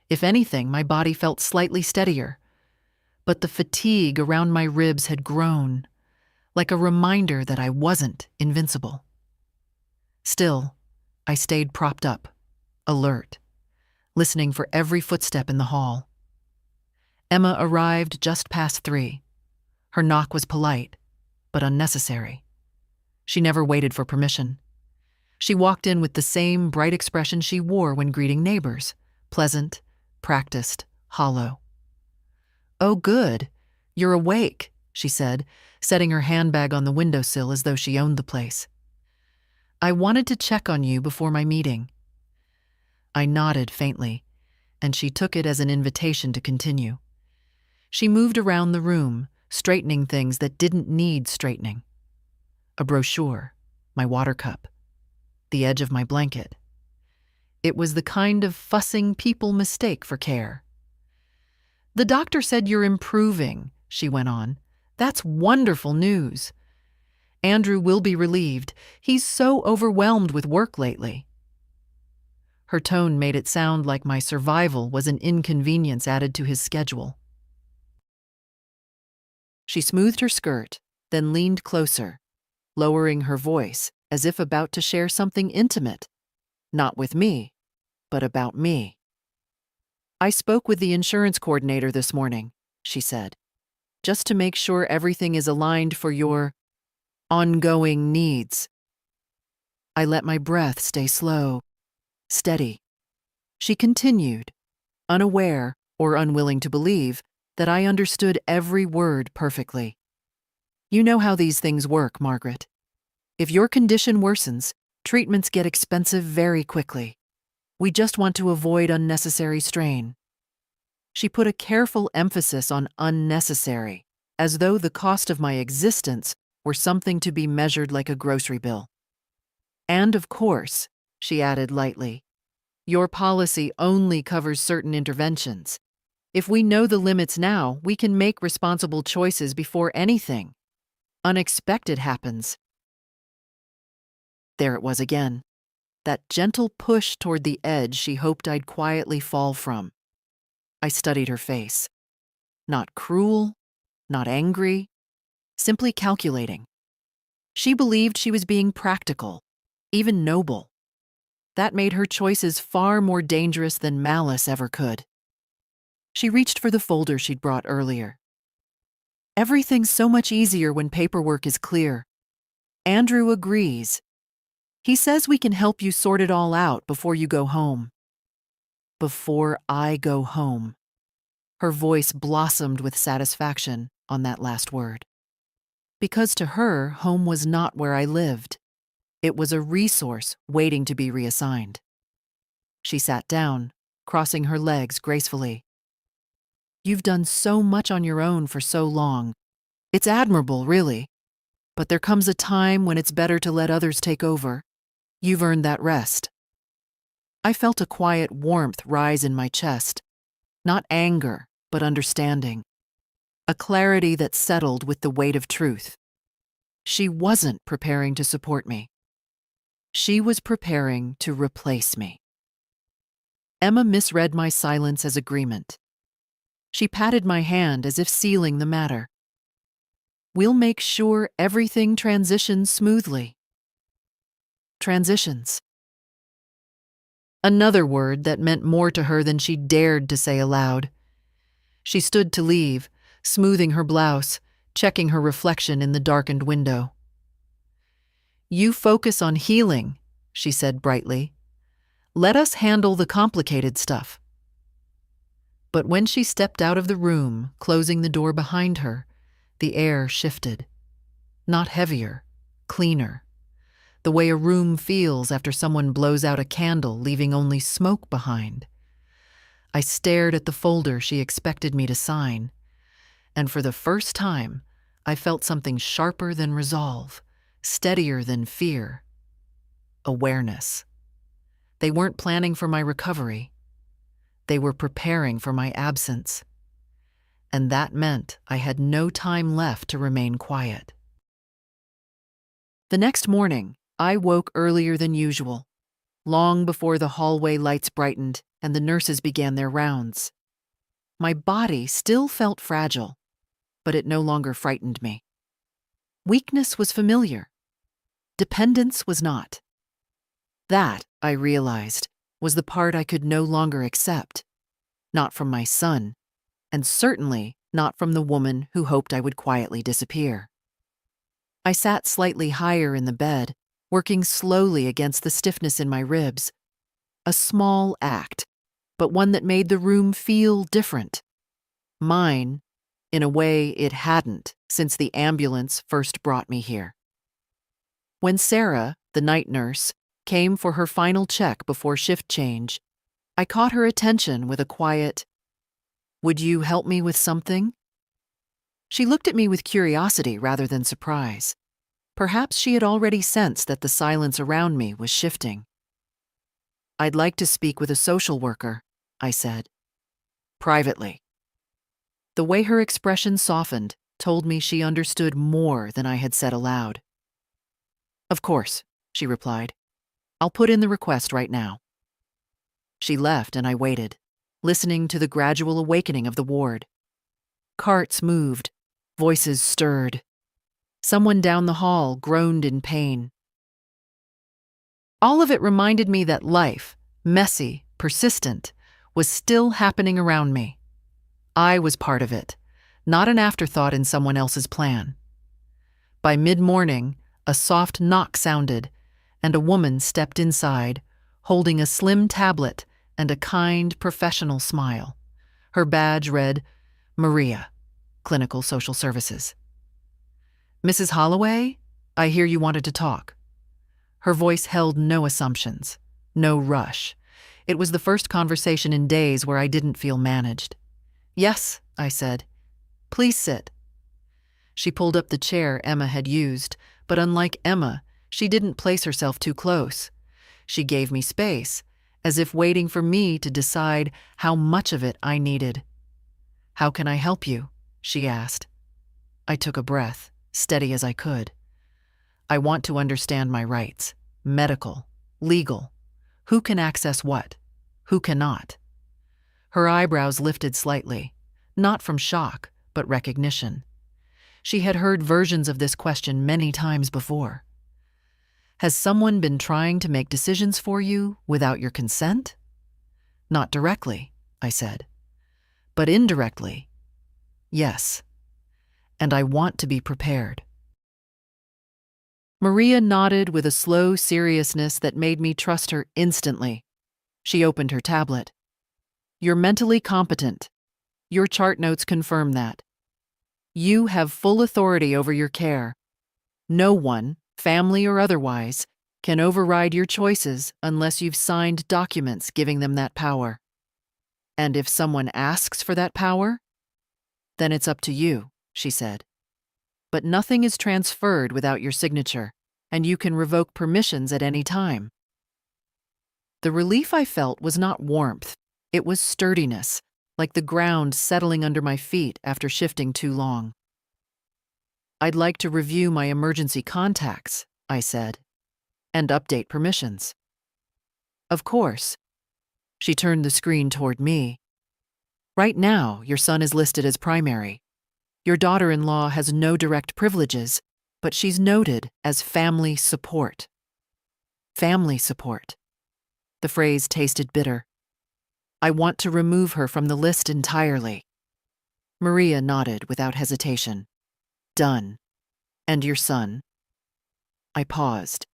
If anything, my body felt slightly steadier. But the fatigue around my ribs had grown, like a reminder that I wasn't invincible. Still, I stayed propped up, alert, listening for every footstep in the hall. Emma arrived just past 3. Her knock was polite, but unnecessary. She never waited for permission. She walked in with the same bright expression she wore when greeting neighbors, pleasant, practiced, hollow. "Oh, good. You're awake," she said, setting her handbag on the windowsill as though she owned the place. "I wanted to check on you before my meeting." I nodded faintly, and she took it as an invitation to continue. She moved around the room, straightening things that didn't need straightening. A brochure, my water cup, the edge of my blanket. It was the kind of fussing people mistake for care. "The doctor said you're improving," she went on. "That's wonderful news. Andrew will be relieved. He's so overwhelmed with work lately." Her tone made it sound like my survival was an inconvenience added to his schedule. She smoothed her skirt, then leaned closer, lowering her voice as if about to share something intimate, not with me, but about me. "I spoke with the insurance coordinator this morning," she said, "just to make sure everything is aligned for your ongoing needs." I let my breath stay slow, steady. She continued, unaware or unwilling to believe that I understood every word perfectly. "You know how these things work, Margaret. If your condition worsens, treatments get expensive very quickly. We just want to avoid unnecessary strain." She put a careful emphasis on unnecessary, as though the cost of my existence were something to be measured like a grocery bill. "And of course," she added lightly, "your policy only covers certain interventions. If we know the limits now, we can make responsible choices before anything unexpected happens." There it was again, that gentle push toward the edge she hoped I'd quietly fall from. I studied her face. Not cruel, not angry, simply calculating. She believed she was being practical, even noble. That made her choices far more dangerous than malice ever could. She reached for the folder she'd brought earlier. "Everything's so much easier when paperwork is clear. Andrew agrees. He says we can help you sort it all out before you go home." Before I go home. Her voice blossomed with satisfaction. on that last word. Because to her, home was not where I lived. It was a resource waiting to be reassigned. She sat down, crossing her legs gracefully. You've done so much on your own for so long. It's admirable, really. But there comes a time when it's better to let others take over. You've earned that rest. I felt a quiet warmth rise in my chest. Not anger, but understanding. A clarity that settled with the weight of truth. She wasn't preparing to support me. She was preparing to replace me. Emma misread my silence as agreement. She patted my hand as if sealing the matter. We'll make sure everything transitions smoothly. Transitions. Another word that meant more to her than she dared to say aloud. She stood to leave, smoothing her blouse, checking her reflection in the darkened window. You focus on healing, she said brightly. Let us handle the complicated stuff. But when she stepped out of the room, closing the door behind her, the air shifted. Not heavier, cleaner. The way a room feels after someone blows out a candle, leaving only smoke behind. I stared at the folder she expected me to sign, and for the first time, I felt something sharper than resolve, steadier than fear. Awareness. They weren't planning for my recovery. They were preparing for my absence. And that meant I had no time left to remain quiet. The next morning, I woke earlier than usual, long before the hallway lights brightened and the nurses began their rounds. My body still felt fragile, but it no longer frightened me. Weakness was familiar. Dependence was not. That, I realized, was the part I could no longer accept. Not from my son, and certainly not from the woman who hoped I would quietly disappear. I sat slightly higher in the bed, working slowly against the stiffness in my ribs. A small act, but one that made the room feel different. Mine, in a way it hadn't since the ambulance first brought me here. When Sarah, the night nurse, came for her final check before shift change, I caught her attention with a quiet, "Would you help me with something?" She looked at me with curiosity rather than surprise. Perhaps she had already sensed that the silence around me was shifting. "I'd like to speak with a social worker," I said. "Privately." The way her expression softened told me she understood more than I had said aloud. "Of course," she replied. "I'll put in the request right now." She left and I waited, listening to the gradual awakening of the ward. Carts moved, voices stirred. Someone down the hall groaned in pain. All of it reminded me that life, messy, persistent, was still happening around me. I was part of it, not an afterthought in someone else's plan. By mid-morning, a soft knock sounded, and a woman stepped inside, holding a slim tablet and a kind, professional smile. Her badge read, Maria, Clinical Social Services. "Mrs. Holloway, I hear you wanted to talk." Her voice held no assumptions, no rush. It was the first conversation in days where I didn't feel managed. "Yes," I said. "Please sit." She pulled up the chair Emma had used, but unlike Emma, she didn't place herself too close. She gave me space, as if waiting for me to decide how much of it I needed. "How can I help you?" she asked. I took a breath, steady as I could. "I want to understand my rights, medical, legal. Who can access what? Who cannot?" Her eyebrows lifted slightly, not from shock, but recognition. She had heard versions of this question many times before. "Has someone been trying to make decisions for you without your consent?" "Not directly," I said. "But indirectly?" "Yes. And I want to be prepared." Maria nodded with a slow seriousness that made me trust her instantly. She opened her tablet. "You're mentally competent. Your chart notes confirm that." You have full authority over your care. No one, family or otherwise, can override your choices unless you've signed documents giving them that power. And if someone asks for that power, then it's up to you, she said. But nothing is transferred without your signature, and you can revoke permissions at any time. The relief I felt was not warmth, it was sturdiness, like the ground settling under my feet after shifting too long. I'd like to review my emergency contacts, I said, and update permissions. Of course. She turned the screen toward me. Right now, your son is listed as primary. Your daughter-in-law has no direct privileges, but she's noted as family support. Family support. The phrase tasted bitter. I want to remove her from the list entirely. Maria nodded without hesitation. Done. And your son? I paused.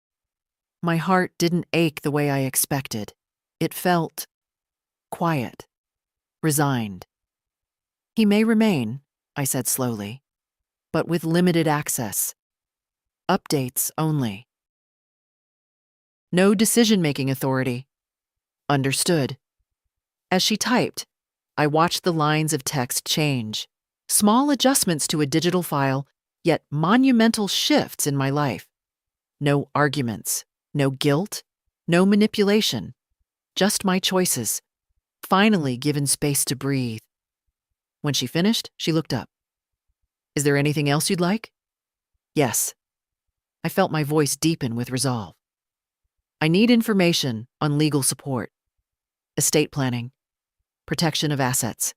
My heart didn't ache the way I expected. It felt quiet, resigned. He may remain, I said slowly, but with limited access. Updates only. No decision-making authority. Understood. As she typed, I watched the lines of text change. Small adjustments to a digital file, yet monumental shifts in my life. No arguments, no guilt, no manipulation. Just my choices, finally given space to breathe. When she finished, she looked up. Is there anything else you'd like? Yes. I felt my voice deepen with resolve. I need information on legal support, estate planning, protection of assets.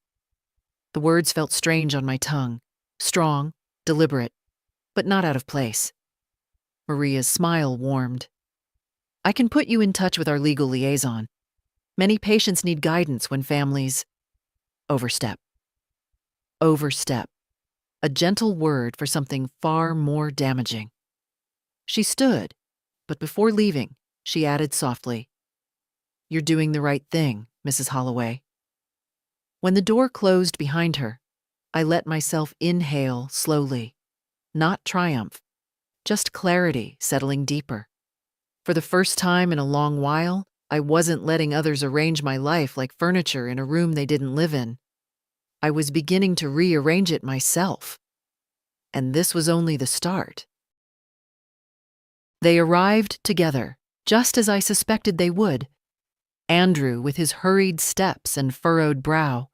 The words felt strange on my tongue, strong, deliberate, but not out of place. Maria's smile warmed. I can put you in touch with our legal liaison. Many patients need guidance when families overstep. Overstep. A gentle word for something far more damaging. She stood, but before leaving, she added softly, You're doing the right thing, Mrs. Holloway. When the door closed behind her, I let myself inhale slowly. Not triumph, just clarity settling deeper. For the first time in a long while, I wasn't letting others arrange my life like furniture in a room they didn't live in. I was beginning to rearrange it myself. And this was only the start. They arrived together, just as I suspected they would. Andrew with his hurried steps and furrowed brow.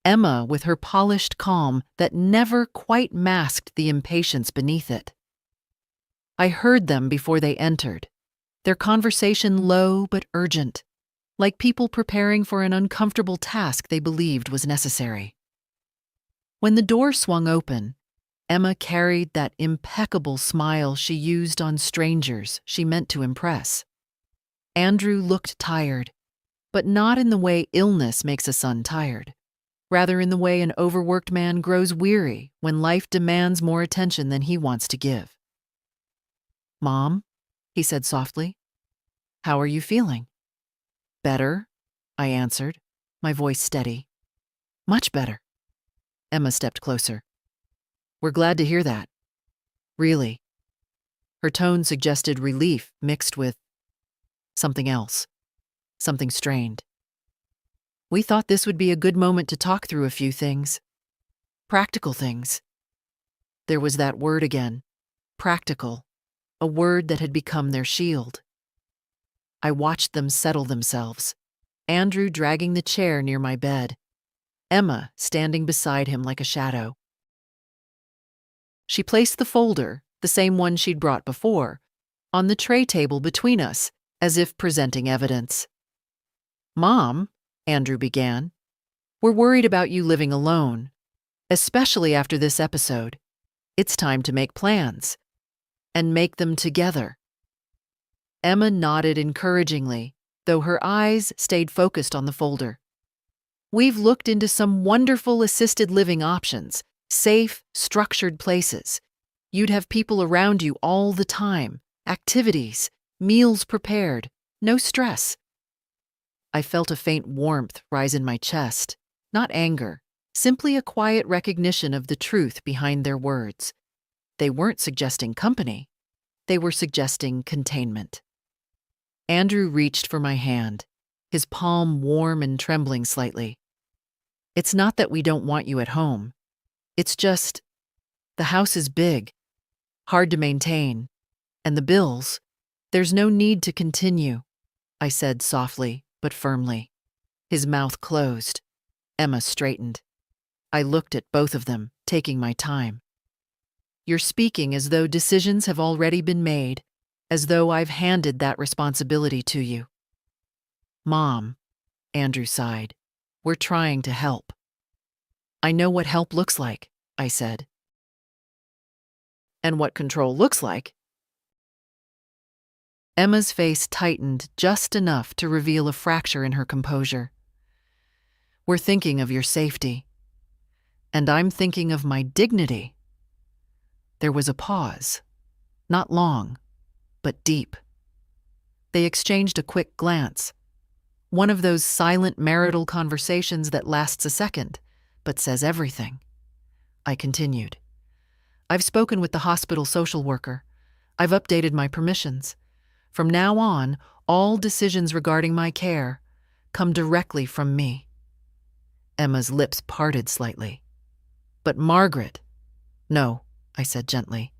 Emma with her polished calm that never quite masked the impatience beneath it. I heard them before they entered, their conversation low but urgent, like people preparing for an uncomfortable task they believed was necessary. When the door swung open, Emma carried that impeccable smile she used on strangers she meant to impress. Andrew looked tired, but not in the way illness makes a son tired, rather in the way an overworked man grows weary when life demands more attention than he wants to give. Mom, he said softly, how are you feeling? Better, I answered, my voice steady. Much better. Emma stepped closer. We're glad to hear that. Really. Her tone suggested relief mixed with something else, something strained. We thought this would be a good moment to talk through a few things. Practical things. There was that word again, practical, a word that had become their shield. I watched them settle themselves, Andrew dragging the chair near my bed, Emma standing beside him like a shadow. She placed the folder, the same one she'd brought before, on the tray table between us, as if presenting evidence. Mom, Andrew began, we're worried about you living alone, especially after this episode. It's time to make plans, and make them together. Emma nodded encouragingly, though her eyes stayed focused on the folder. We've looked into some wonderful assisted living options, safe, structured places. You'd have people around you all the time, activities, meals prepared, no stress. I felt a faint warmth rise in my chest, not anger, simply a quiet recognition of the truth behind their words. They weren't suggesting company. They were suggesting containment. Andrew reached for my hand, his palm warm and trembling slightly. It's not that we don't want you at home. It's just, the house is big, hard to maintain, and the bills, there's no need to continue, I said softly but firmly. His mouth closed. Emma straightened. I looked at both of them, taking my time. You're speaking as though decisions have already been made, as though I've handed that responsibility to you. Mom, Andrew sighed, we're trying to help. I know what help looks like, I said. And what control looks like? Emma's face tightened just enough to reveal a fracture in her composure. We're thinking of your safety. And I'm thinking of my dignity. There was a pause. Not long, but deep. They exchanged a quick glance. One of those silent marital conversations that lasts a second, but says everything. I continued. I've spoken with the hospital social worker. I've updated my permissions. From now on, all decisions regarding my care come directly from me. Emma's lips parted slightly. But Margaret, no, I said gently.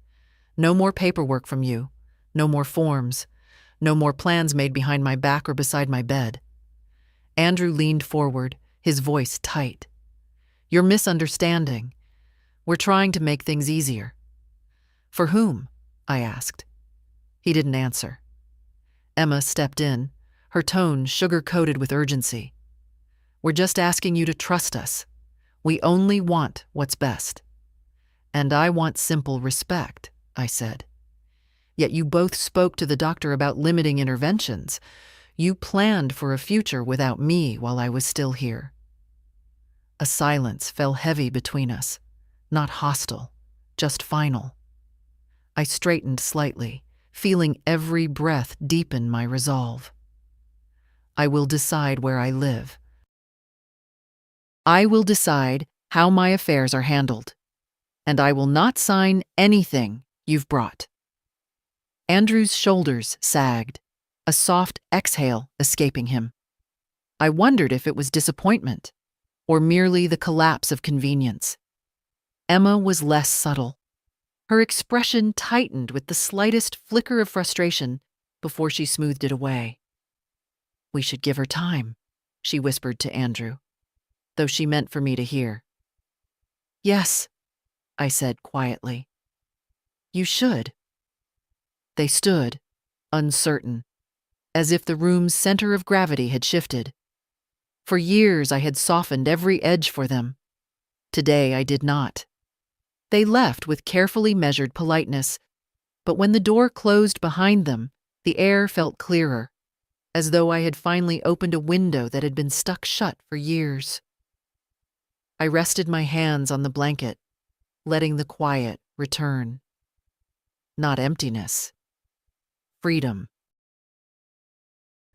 No more paperwork from you. No more forms. No more plans made behind my back or beside my bed. Andrew leaned forward, his voice tight. You're misunderstanding. We're trying to make things easier. For whom? I asked. He didn't answer. Emma stepped in, her tone sugar-coated with urgency. We're just asking you to trust us. We only want what's best. And I want simple respect, I said. Yet you both spoke to the doctor about limiting interventions. You planned for a future without me while I was still here. A silence fell heavy between us, not hostile, just final. I straightened slightly, feeling every breath deepen my resolve. I will decide where I live. I will decide how my affairs are handled, and I will not sign anything you've brought. Andrew's shoulders sagged, a soft exhale escaping him. I wondered if it was disappointment, or merely the collapse of convenience. Emma was less subtle. Her expression tightened with the slightest flicker of frustration before she smoothed it away. We should give her time, she whispered to Andrew, though she meant for me to hear. Yes, I said quietly. You should. They stood, uncertain, as if the room's center of gravity had shifted. For years I had softened every edge for them. Today I did not. They left with carefully measured politeness, but when the door closed behind them, the air felt clearer, as though I had finally opened a window that had been stuck shut for years. I rested my hands on the blanket, letting the quiet return. Not emptiness. Freedom.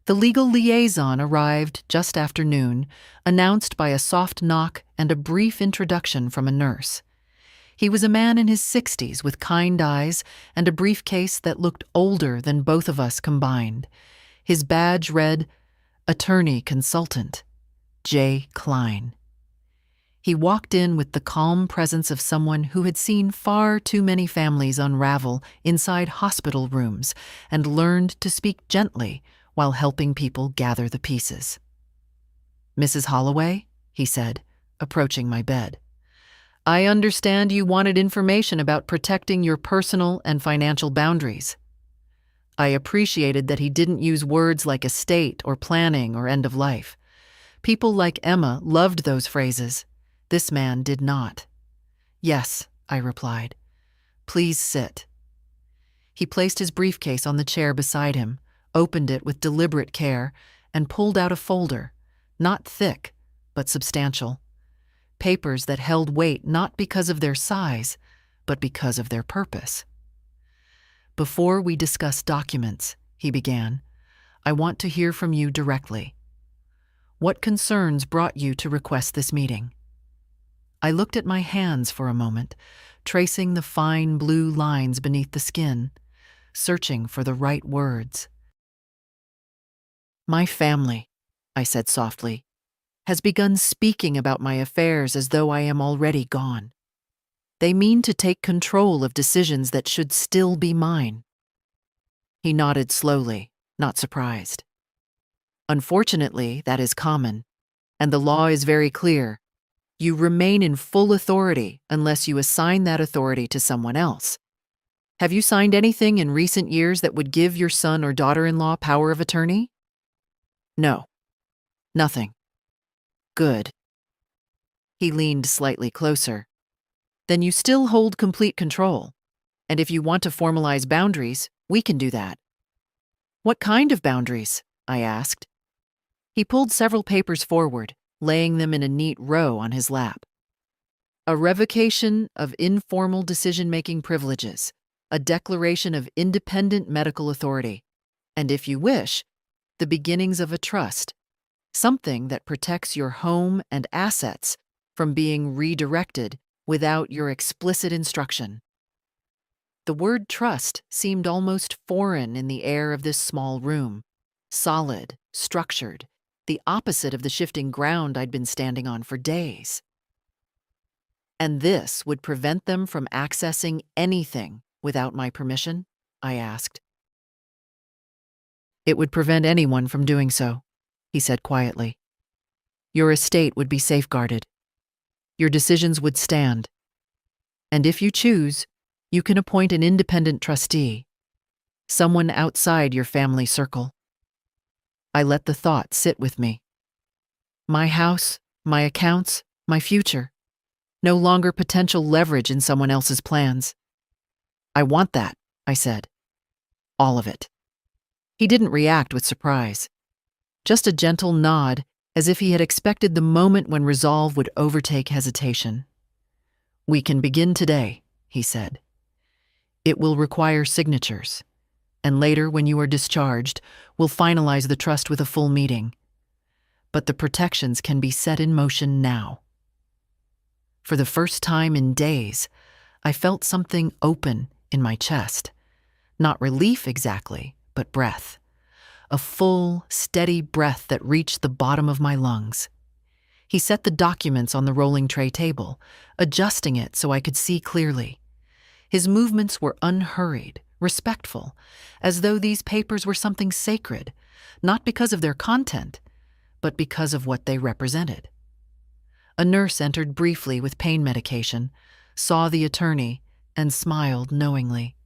The legal liaison arrived just after noon, announced by a soft knock and a brief introduction from a nurse. He was a man in his 60s with kind eyes and a briefcase that looked older than both of us combined. His badge read, Attorney Consultant, J. Klein. He walked in with the calm presence of someone who had seen far too many families unravel inside hospital rooms and learned to speak gently while helping people gather the pieces. Mrs. Holloway, he said, approaching my bed. I understand you wanted information about protecting your personal and financial boundaries. I appreciated that he didn't use words like estate or planning or end of life. People like Emma loved those phrases. This man did not. Yes, I replied. Please sit. He placed his briefcase on the chair beside him, opened it with deliberate care, and pulled out a folder, not thick, but substantial. Papers that held weight not because of their size, but because of their purpose. Before we discuss documents, he began, I want to hear from you directly. What concerns brought you to request this meeting? I looked at my hands for a moment, tracing the fine blue lines beneath the skin, searching for the right words. My family, I said softly, has begun speaking about my affairs as though I am already gone. They mean to take control of decisions that should still be mine. He nodded slowly, not surprised. Unfortunately, that is common, and the law is very clear. You remain in full authority unless you assign that authority to someone else. Have you signed anything in recent years that would give your son or daughter-in-law power of attorney? No. Nothing. Good. He leaned slightly closer. Then you still hold complete control. And if you want to formalize boundaries, we can do that. What kind of boundaries? I asked. He pulled several papers forward, laying them in a neat row on his lap. A revocation of informal decision-making privileges, a declaration of independent medical authority, and if you wish, the beginnings of a trust, something that protects your home and assets from being redirected without your explicit instruction. The word trust seemed almost foreign in the air of this small room, solid, structured, the opposite of the shifting ground I'd been standing on for days. And this would prevent them from accessing anything without my permission? I asked. It would prevent anyone from doing so, he said quietly. Your estate would be safeguarded. Your decisions would stand. And if you choose, you can appoint an independent trustee, someone outside your family circle. I let the thought sit with me. My house, my accounts, my future. No longer potential leverage in someone else's plans. I want that, I said. All of it. He didn't react with surprise. Just a gentle nod, as if he had expected the moment when resolve would overtake hesitation. We can begin today, he said. It will require signatures, and later, when you are discharged, we'll finalize the trust with a full meeting. But the protections can be set in motion now. For the first time in days, I felt something open in my chest. Not relief exactly, but breath. A full, steady breath that reached the bottom of my lungs. He set the documents on the rolling tray table, adjusting it so I could see clearly. His movements were unhurried, respectful, as though these papers were something sacred, not because of their content, but because of what they represented. A nurse entered briefly with pain medication, saw the attorney, and smiled knowingly.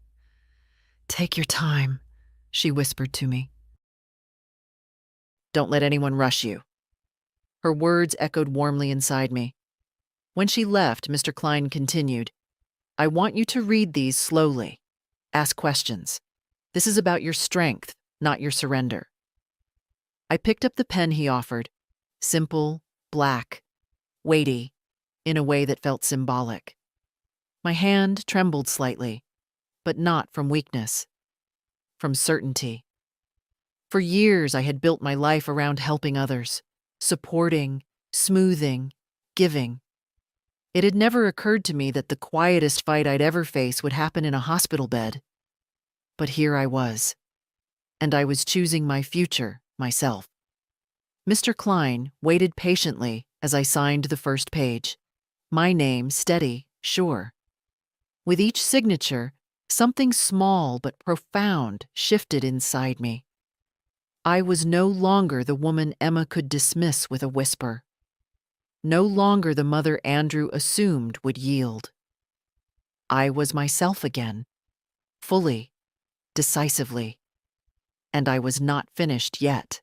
Take your time, she whispered to me. Don't let anyone rush you. Her words echoed warmly inside me. When she left, Mr. Klein continued, I want you to read these slowly. Ask questions. This is about your strength, not your surrender. I picked up the pen he offered, simple, black, weighty, in a way that felt symbolic. My hand trembled slightly, but not from weakness, from certainty. For years, I had built my life around helping others, supporting, smoothing, giving. It had never occurred to me that the quietest fight I'd ever face would happen in a hospital bed. But here I was, and I was choosing my future myself. Mr. Klein waited patiently as I signed the first page. My name steady, sure. With each signature, something small but profound shifted inside me. I was no longer the woman Emma could dismiss with a whisper. No longer the mother Andrew assumed would yield. I was myself again, fully, decisively, and I was not finished yet.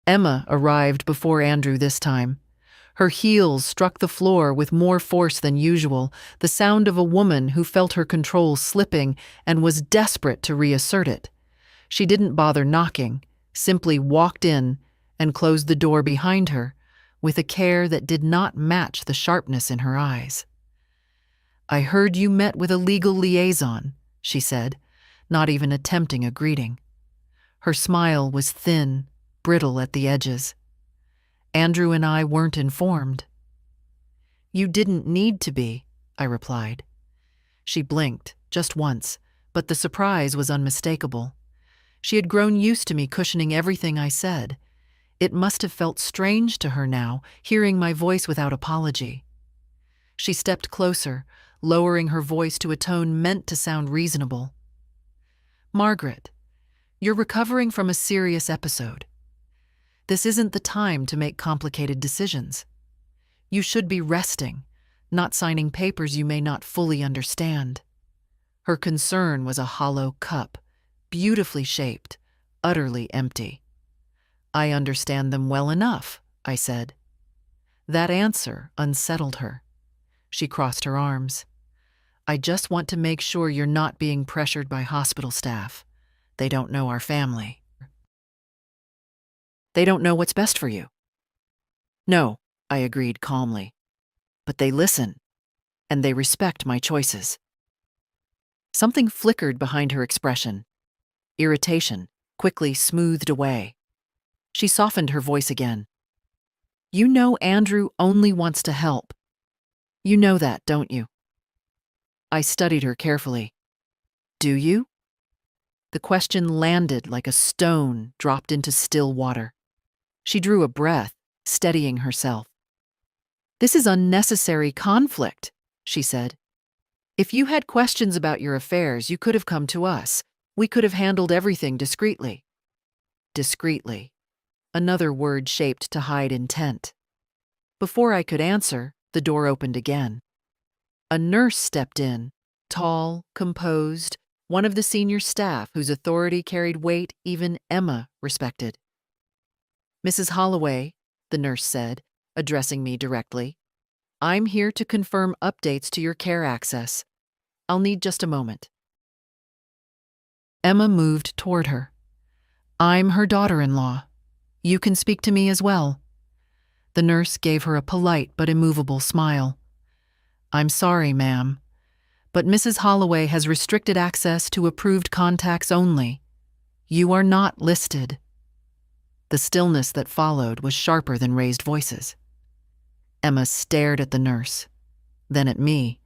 Emma arrived before Andrew this time. Her heels struck the floor with more force than usual, the sound of a woman who felt her control slipping and was desperate to reassert it. She didn't bother knocking, simply walked in and closed the door behind her with a care that did not match the sharpness in her eyes. I heard you met with a legal liaison, she said, not even attempting a greeting. Her smile was thin, brittle at the edges. Andrew and I weren't informed. You didn't need to be, I replied. She blinked, just once, but the surprise was unmistakable. She had grown used to me cushioning everything I said. It must have felt strange to her now, hearing my voice without apology. She stepped closer, lowering her voice to a tone meant to sound reasonable. Margaret, you're recovering from a serious episode. This isn't the time to make complicated decisions. You should be resting, not signing papers you may not fully understand. Her concern was a hollow cup, beautifully shaped, utterly empty. I understand them well enough, I said. That answer unsettled her. She crossed her arms. I just want to make sure you're not being pressured by hospital staff. They don't know our family. They don't know what's best for you. No, I agreed calmly. But they listen, and they respect my choices. Something flickered behind her expression. Irritation, quickly smoothed away. She softened her voice again. You know Andrew only wants to help. You know that, don't you? I studied her carefully. Do you? The question landed like a stone dropped into still water. She drew a breath, steadying herself. This is unnecessary conflict, she said. If you had questions about your affairs, you could have come to us. We could have handled everything discreetly. Discreetly. Another word shaped to hide intent. Before I could answer, the door opened again. A nurse stepped in, tall, composed, one of the senior staff whose authority carried weight even Emma respected. Mrs. Holloway, the nurse said, addressing me directly, I'm here to confirm updates to your care access. I'll need just a moment. Emma moved toward her. I'm her daughter-in-law. You can speak to me as well. The nurse gave her a polite but immovable smile. I'm sorry, ma'am, but Mrs. Holloway has restricted access to approved contacts only. You are not listed. The stillness that followed was sharper than raised voices. Emma stared at the nurse, then at me,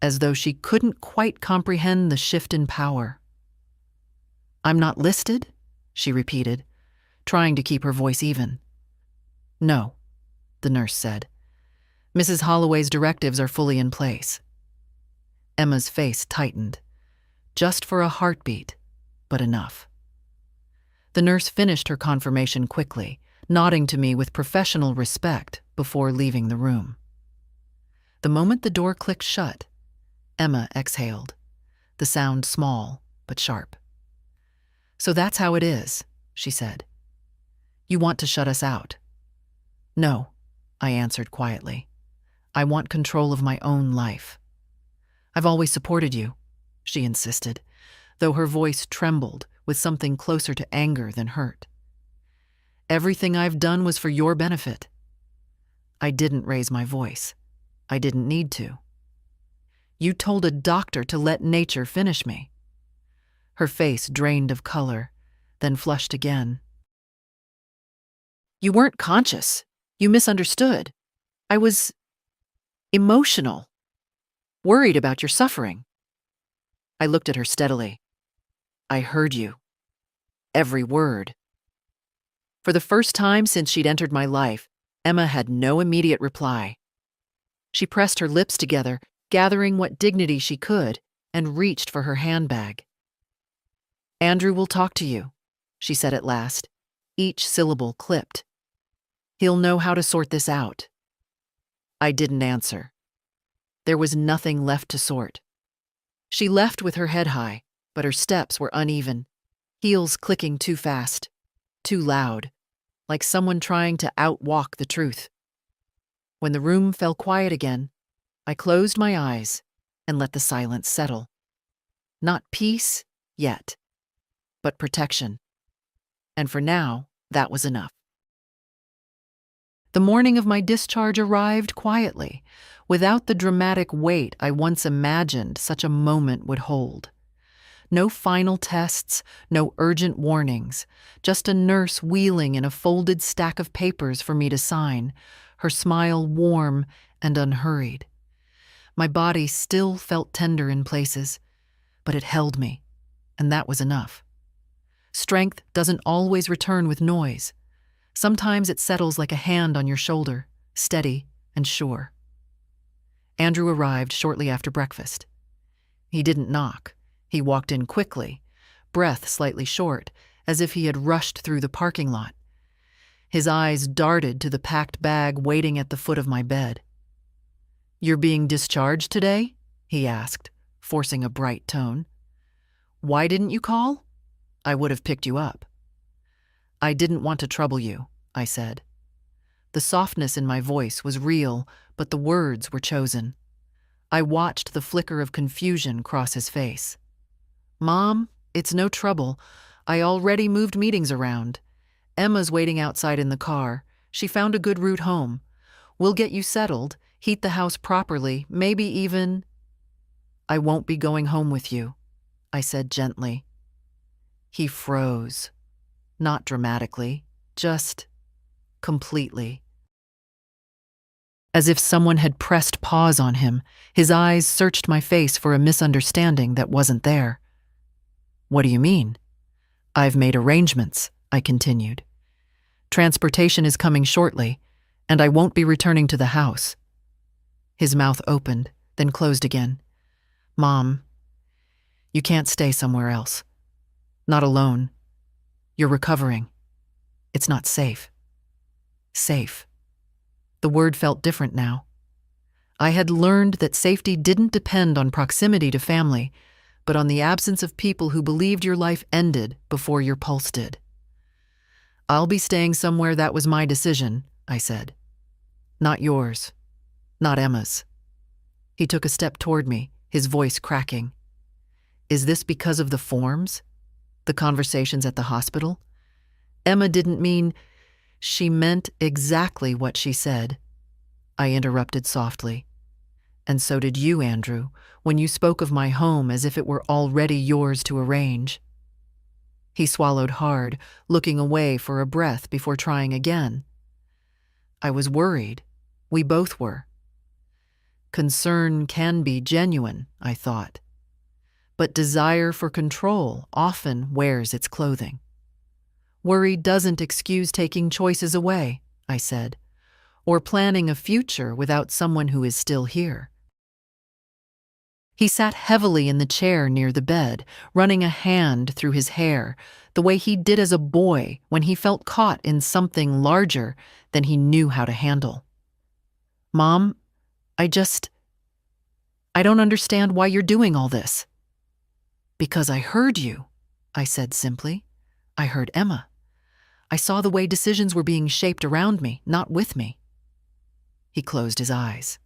as though she couldn't quite comprehend the shift in power. I'm not listed? She repeated, trying to keep her voice even. No, the nurse said. Mrs. Holloway's directives are fully in place. Emma's face tightened, just for a heartbeat, but enough. The nurse finished her confirmation quickly, nodding to me with professional respect before leaving the room. The moment the door clicked shut, Emma exhaled, the sound small but sharp. So that's how it is, she said. You want to shut us out? No, I answered quietly. I want control of my own life. I've always supported you, she insisted, though her voice trembled with something closer to anger than hurt. Everything I've done was for your benefit. I didn't raise my voice. I didn't need to. You told a doctor to let nature finish me. Her face drained of color, then flushed again. You weren't conscious. You misunderstood. I was emotional, worried about your suffering. I looked at her steadily. I heard you. Every word. For the first time since she'd entered my life, Emma had no immediate reply. She pressed her lips together, gathering what dignity she could, and reached for her handbag. Andrew will talk to you, she said at last, each syllable clipped. He'll know how to sort this out. I didn't answer. There was nothing left to sort. She left with her head high, but her steps were uneven, heels clicking too fast, too loud, like someone trying to outwalk the truth. When the room fell quiet again, I closed my eyes and let the silence settle. Not peace yet, but protection. And for now, that was enough. The morning of my discharge arrived quietly, without the dramatic weight I once imagined such a moment would hold. No final tests, no urgent warnings, just a nurse wheeling in a folded stack of papers for me to sign, her smile warm, and unhurried. My body still felt tender in places, but it held me, and that was enough. Strength doesn't always return with noise. Sometimes it settles like a hand on your shoulder, steady and sure. Andrew arrived shortly after breakfast. He didn't knock. He walked in quickly, breath slightly short, as if he had rushed through the parking lot. His eyes darted to the packed bag waiting at the foot of my bed. "You're being discharged today?" he asked, forcing a bright tone. "Why didn't you call? I would have picked you up." "I didn't want to trouble you," I said. The softness in my voice was real, but the words were chosen. I watched the flicker of confusion cross his face. "Mom, it's no trouble. I already moved meetings around. Emma's waiting outside in the car. She found a good route home. We'll get you settled, heat the house properly, maybe even—" "I won't be going home with you," I said gently. He froze. Not dramatically, just completely. As if someone had pressed pause on him, his eyes searched my face for a misunderstanding that wasn't there. "What do you mean?" "I've made arrangements," I continued. "Transportation is coming shortly, and I won't be returning to the house." His mouth opened, then closed again. "Mom, you can't stay somewhere else. Not alone. You're recovering. It's not safe." Safe. The word felt different now. I had learned that safety didn't depend on proximity to family, but on the absence of people who believed your life ended before your pulse did. "I'll be staying somewhere that was my decision," I said. "Not yours. Not Emma's." He took a step toward me, his voice cracking. "Is this because of the forms? The conversations at the hospital? Emma didn't mean—" "She meant exactly what she said," I interrupted softly. "And so did you, Andrew, when you spoke of my home as if it were already yours to arrange." He swallowed hard, looking away for a breath before trying again. "I was worried. We both were. Concern can be genuine," I thought. But desire for control often wears its clothing. "Worry doesn't excuse taking choices away," I said, "or planning a future without someone who is still here." He sat heavily in the chair near the bed, running a hand through his hair, the way he did as a boy when he felt caught in something larger than he knew how to handle. "Mom, I don't understand why you're doing all this." "Because I heard you," I said simply. "I heard Emma. I saw the way decisions were being shaped around me, not with me." He closed his eyes.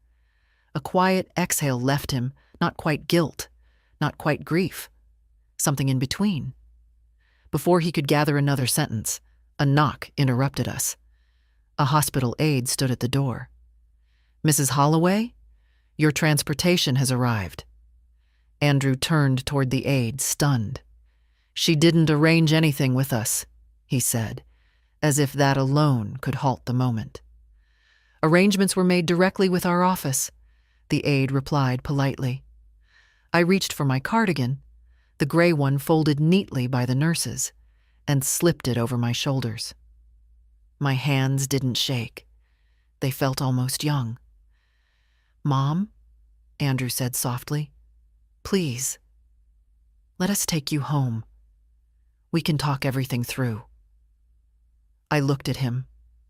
A quiet exhale left him, not quite guilt, not quite grief, something in between. Before he could gather another sentence, a knock interrupted us. A hospital aide stood at the door. "Mrs. Holloway, your transportation has arrived." Andrew turned toward the aide, stunned. "She didn't arrange anything with us," he said, as if that alone could halt the moment. "Arrangements were made directly with our office," the aide replied politely. I reached for my cardigan, the gray one folded neatly by the nurses, and slipped it over my shoulders. My hands didn't shake. They felt almost young. "Mom," Andrew said softly, "please, let us take you home. We can talk everything through." I looked at him,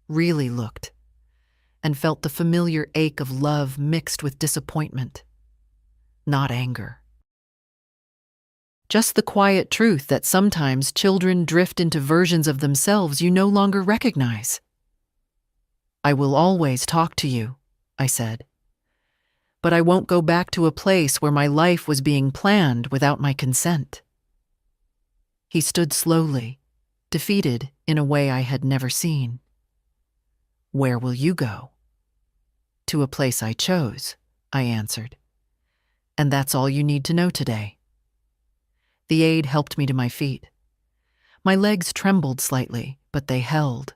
really looked, and felt the familiar ache of love mixed with disappointment. Not anger. Just the quiet truth that sometimes children drift into versions of themselves you no longer recognize. "I will always talk to you," I said. "But I won't go back to a place where my life was being planned without my consent." He stood slowly, defeated in a way I had never seen. "Where will you go?" "To a place I chose," I answered. "And that's all you need to know today." The aide helped me to my feet. My legs trembled slightly, but they held.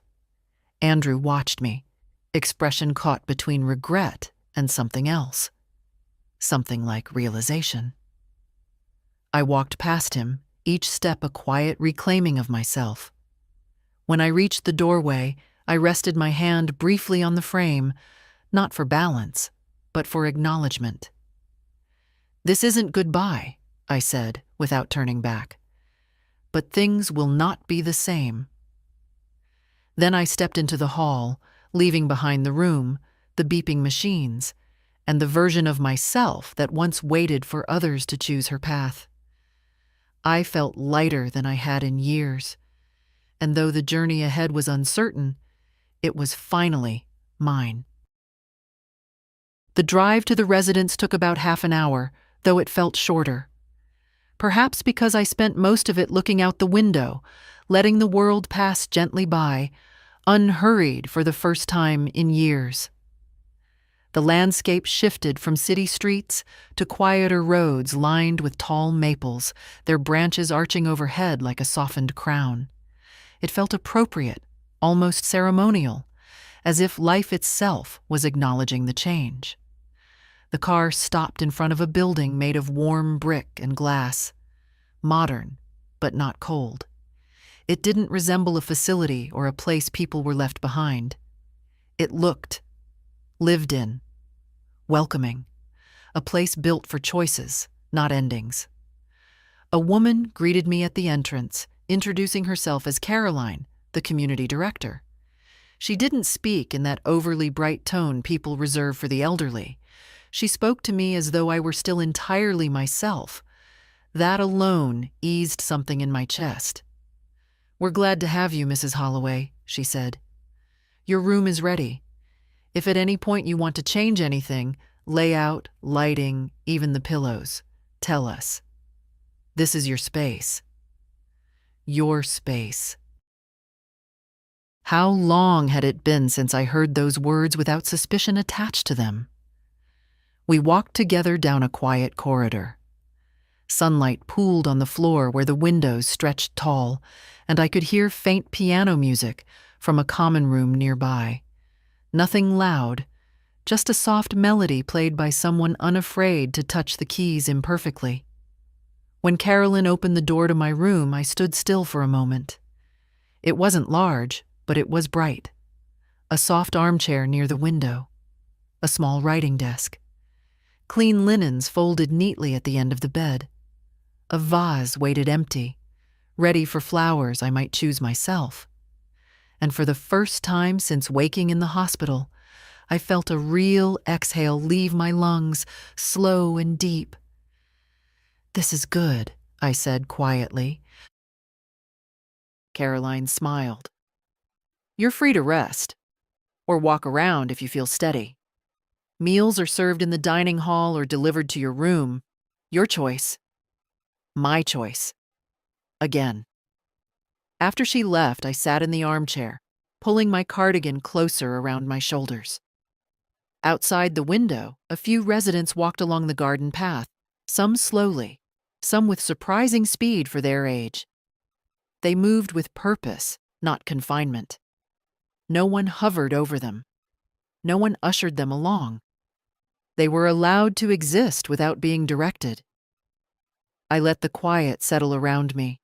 Andrew watched me, expression caught between regret and something else, something like realization. I walked past him, each step a quiet reclaiming of myself. When I reached the doorway, I rested my hand briefly on the frame, not for balance, but for acknowledgement. "This isn't goodbye," I said, without turning back. "But things will not be the same." Then I stepped into the hall, leaving behind the room, the beeping machines, and the version of myself that once waited for others to choose her path. I felt lighter than I had in years, and though the journey ahead was uncertain, it was finally mine. The drive to the residence took about half an hour, though it felt shorter. Perhaps because I spent most of it looking out the window, letting the world pass gently by, unhurried for the first time in years. The landscape shifted from city streets to quieter roads lined with tall maples, their branches arching overhead like a softened crown. It felt appropriate, almost ceremonial, as if life itself was acknowledging the change. The car stopped in front of a building made of warm brick and glass. Modern, but not cold. It didn't resemble a facility or a place people were left behind. It looked, lived in, welcoming, a place built for choices, not endings. A woman greeted me at the entrance, introducing herself as Caroline, the community director. She didn't speak in that overly bright tone people reserve for the elderly. She spoke to me as though I were still entirely myself. That alone eased something in my chest. "We're glad to have you, Mrs. Holloway," she said. "Your room is ready. If at any point you want to change anything, layout, lighting, even the pillows, tell us. This is your space." Your space. How long had it been since I heard those words without suspicion attached to them? We walked together down a quiet corridor. Sunlight pooled on the floor where the windows stretched tall, and I could hear faint piano music from a common room nearby. Nothing loud, just a soft melody played by someone unafraid to touch the keys imperfectly. When Carolyn opened the door to my room, I stood still for a moment. It wasn't large, but it was bright. A soft armchair near the window. A small writing desk. Clean linens folded neatly at the end of the bed. A vase waited empty, ready for flowers I might choose myself. And for the first time since waking in the hospital, I felt a real exhale leave my lungs, slow and deep. "This is good," I said quietly. Caroline smiled. "You're free to rest, or walk around if you feel steady. Meals are served in the dining hall or delivered to your room. Your choice. My choice. Again." After she left, I sat in the armchair, pulling my cardigan closer around my shoulders. Outside the window, a few residents walked along the garden path, some slowly, some with surprising speed for their age. They moved with purpose, not confinement. No one hovered over them. No one ushered them along. They were allowed to exist without being directed. I let the quiet settle around me.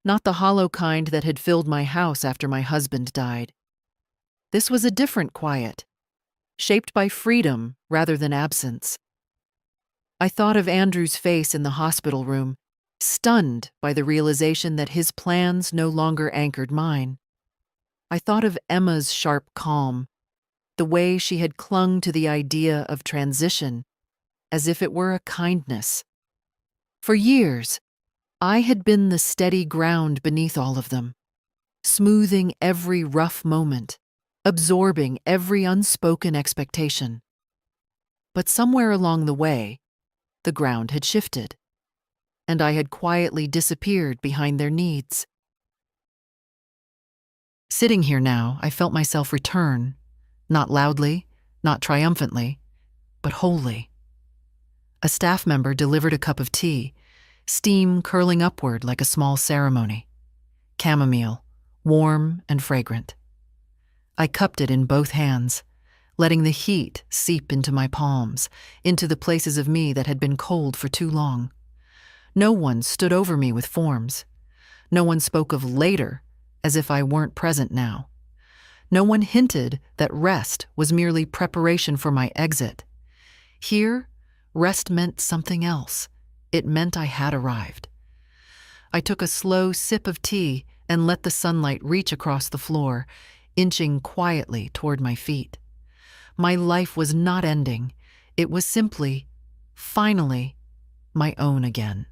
Not the hollow kind that had filled my house after my husband died. This was a different quiet, shaped by freedom rather than absence. I thought of Andrew's face in the hospital room, stunned by the realization that his plans no longer anchored mine. I thought of Emma's sharp calm, the way she had clung to the idea of transition as if it were a kindness. For years, I had been the steady ground beneath all of them, smoothing every rough moment, absorbing every unspoken expectation. But somewhere along the way, the ground had shifted, and I had quietly disappeared behind their needs. Sitting here now, I felt myself return, not loudly, not triumphantly, but wholly. A staff member delivered a cup of tea, steam curling upward like a small ceremony. Chamomile, warm and fragrant. I cupped it in both hands, letting the heat seep into my palms, into the places of me that had been cold for too long. No one stood over me with forms. No one spoke of later, as if I weren't present now. No one hinted that rest was merely preparation for my exit. Here, rest meant something else. It meant I had arrived. I took a slow sip of tea and let the sunlight reach across the floor, inching quietly toward my feet. My life was not ending. It was simply, finally, my own again.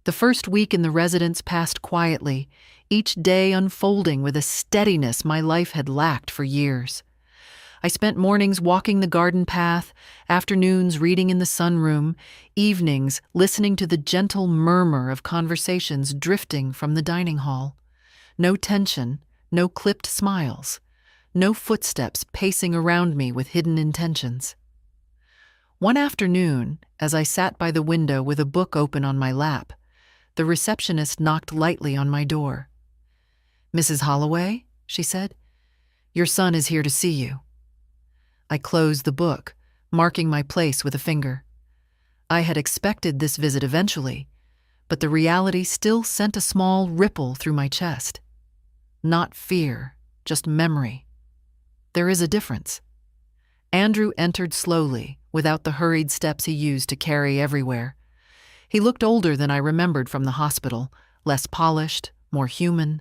The first week in the residence passed quietly, each day unfolding with a steadiness my life had lacked for years. I spent mornings walking the garden path, afternoons reading in the sunroom, evenings listening to the gentle murmur of conversations drifting from the dining hall. No tension, no clipped smiles, no footsteps pacing around me with hidden intentions. One afternoon, as I sat by the window with a book open on my lap, the receptionist knocked lightly on my door. "Mrs. Holloway," she said, "your son is here to see you." I closed the book, marking my place with a finger. I had expected this visit eventually, but the reality still sent a small ripple through my chest. Not fear, just memory. There is a difference. Andrew entered slowly, without the hurried steps he used to carry everywhere. He looked older than I remembered from the hospital, less polished, more human,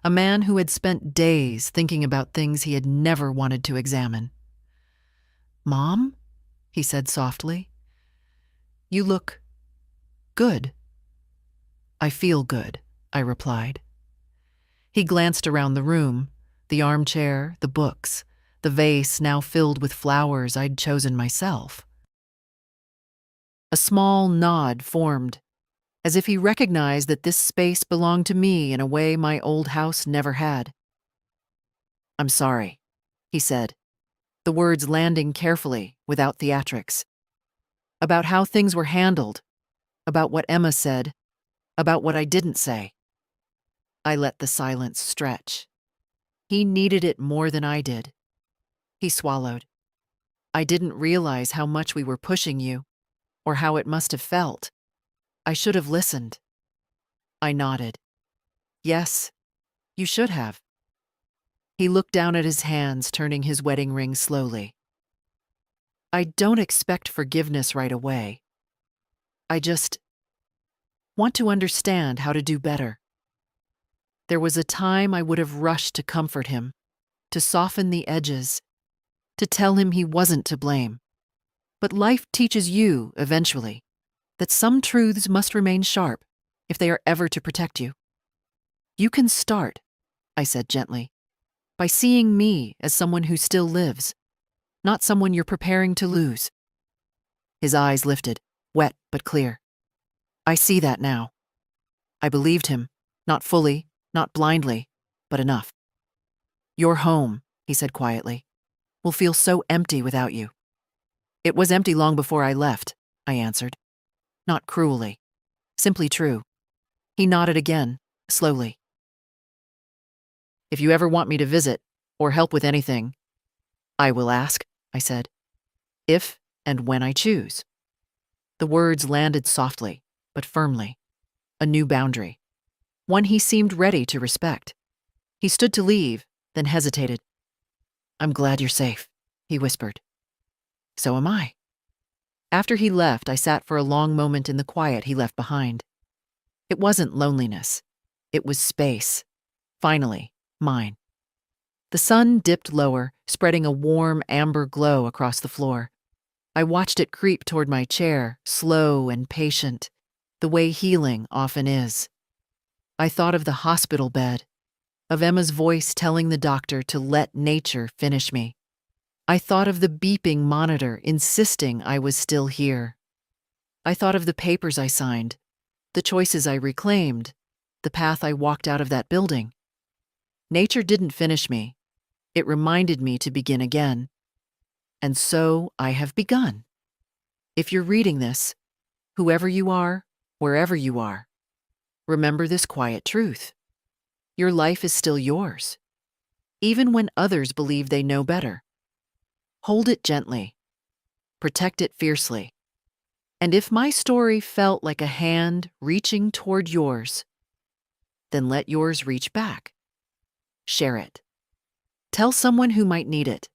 a man who had spent days thinking about things he had never wanted to examine. "Mom?" he said softly. "You look good." "I feel good," I replied. He glanced around the room, the armchair, the books, the vase now filled with flowers I'd chosen myself. A small nod formed, as if he recognized that this space belonged to me in a way my old house never had. "I'm sorry," he said, the words landing carefully, without theatrics. "About how things were handled, about what Emma said, about what I didn't say." I let the silence stretch. He needed it more than I did. He swallowed. "I didn't realize how much we were pushing you, or how it must have felt. I should have listened." I nodded. "Yes, you should have." He looked down at his hands, turning his wedding ring slowly. "I don't expect forgiveness right away. I just want to understand how to do better." There was a time I would have rushed to comfort him, to soften the edges, to tell him he wasn't to blame. But life teaches you, eventually, that some truths must remain sharp if they are ever to protect you. "You can start," I said gently, "by seeing me as someone who still lives, not someone you're preparing to lose." His eyes lifted, wet but clear. "I see that now." I believed him, not fully, not blindly, but enough. "Your home," he said quietly, "will feel so empty without you." "It was empty long before I left," I answered. Not cruelly, simply true. He nodded again, slowly. "If you ever want me to visit, or help with anything, I will ask," I said. "If and when I choose." The words landed softly, but firmly. A new boundary. One he seemed ready to respect. He stood to leave, then hesitated. "I'm glad you're safe," he whispered. "So am I." After he left, I sat for a long moment in the quiet he left behind. It wasn't loneliness. It was space. Finally, mine. The sun dipped lower, spreading a warm amber glow across the floor. I watched it creep toward my chair, slow and patient, the way healing often is. I thought of the hospital bed, of Emma's voice telling the doctor to let nature finish me. I thought of the beeping monitor insisting I was still here. I thought of the papers I signed, the choices I reclaimed, the path I walked out of that building. Nature didn't finish me. It reminded me to begin again. And so I have begun. If you're reading this, whoever you are, wherever you are, remember this quiet truth. Your life is still yours. even when others believe they know better. Hold it gently. Protect it fiercely. And if my story felt like a hand reaching toward yours, then let yours reach back. Share it. Tell someone who might need it.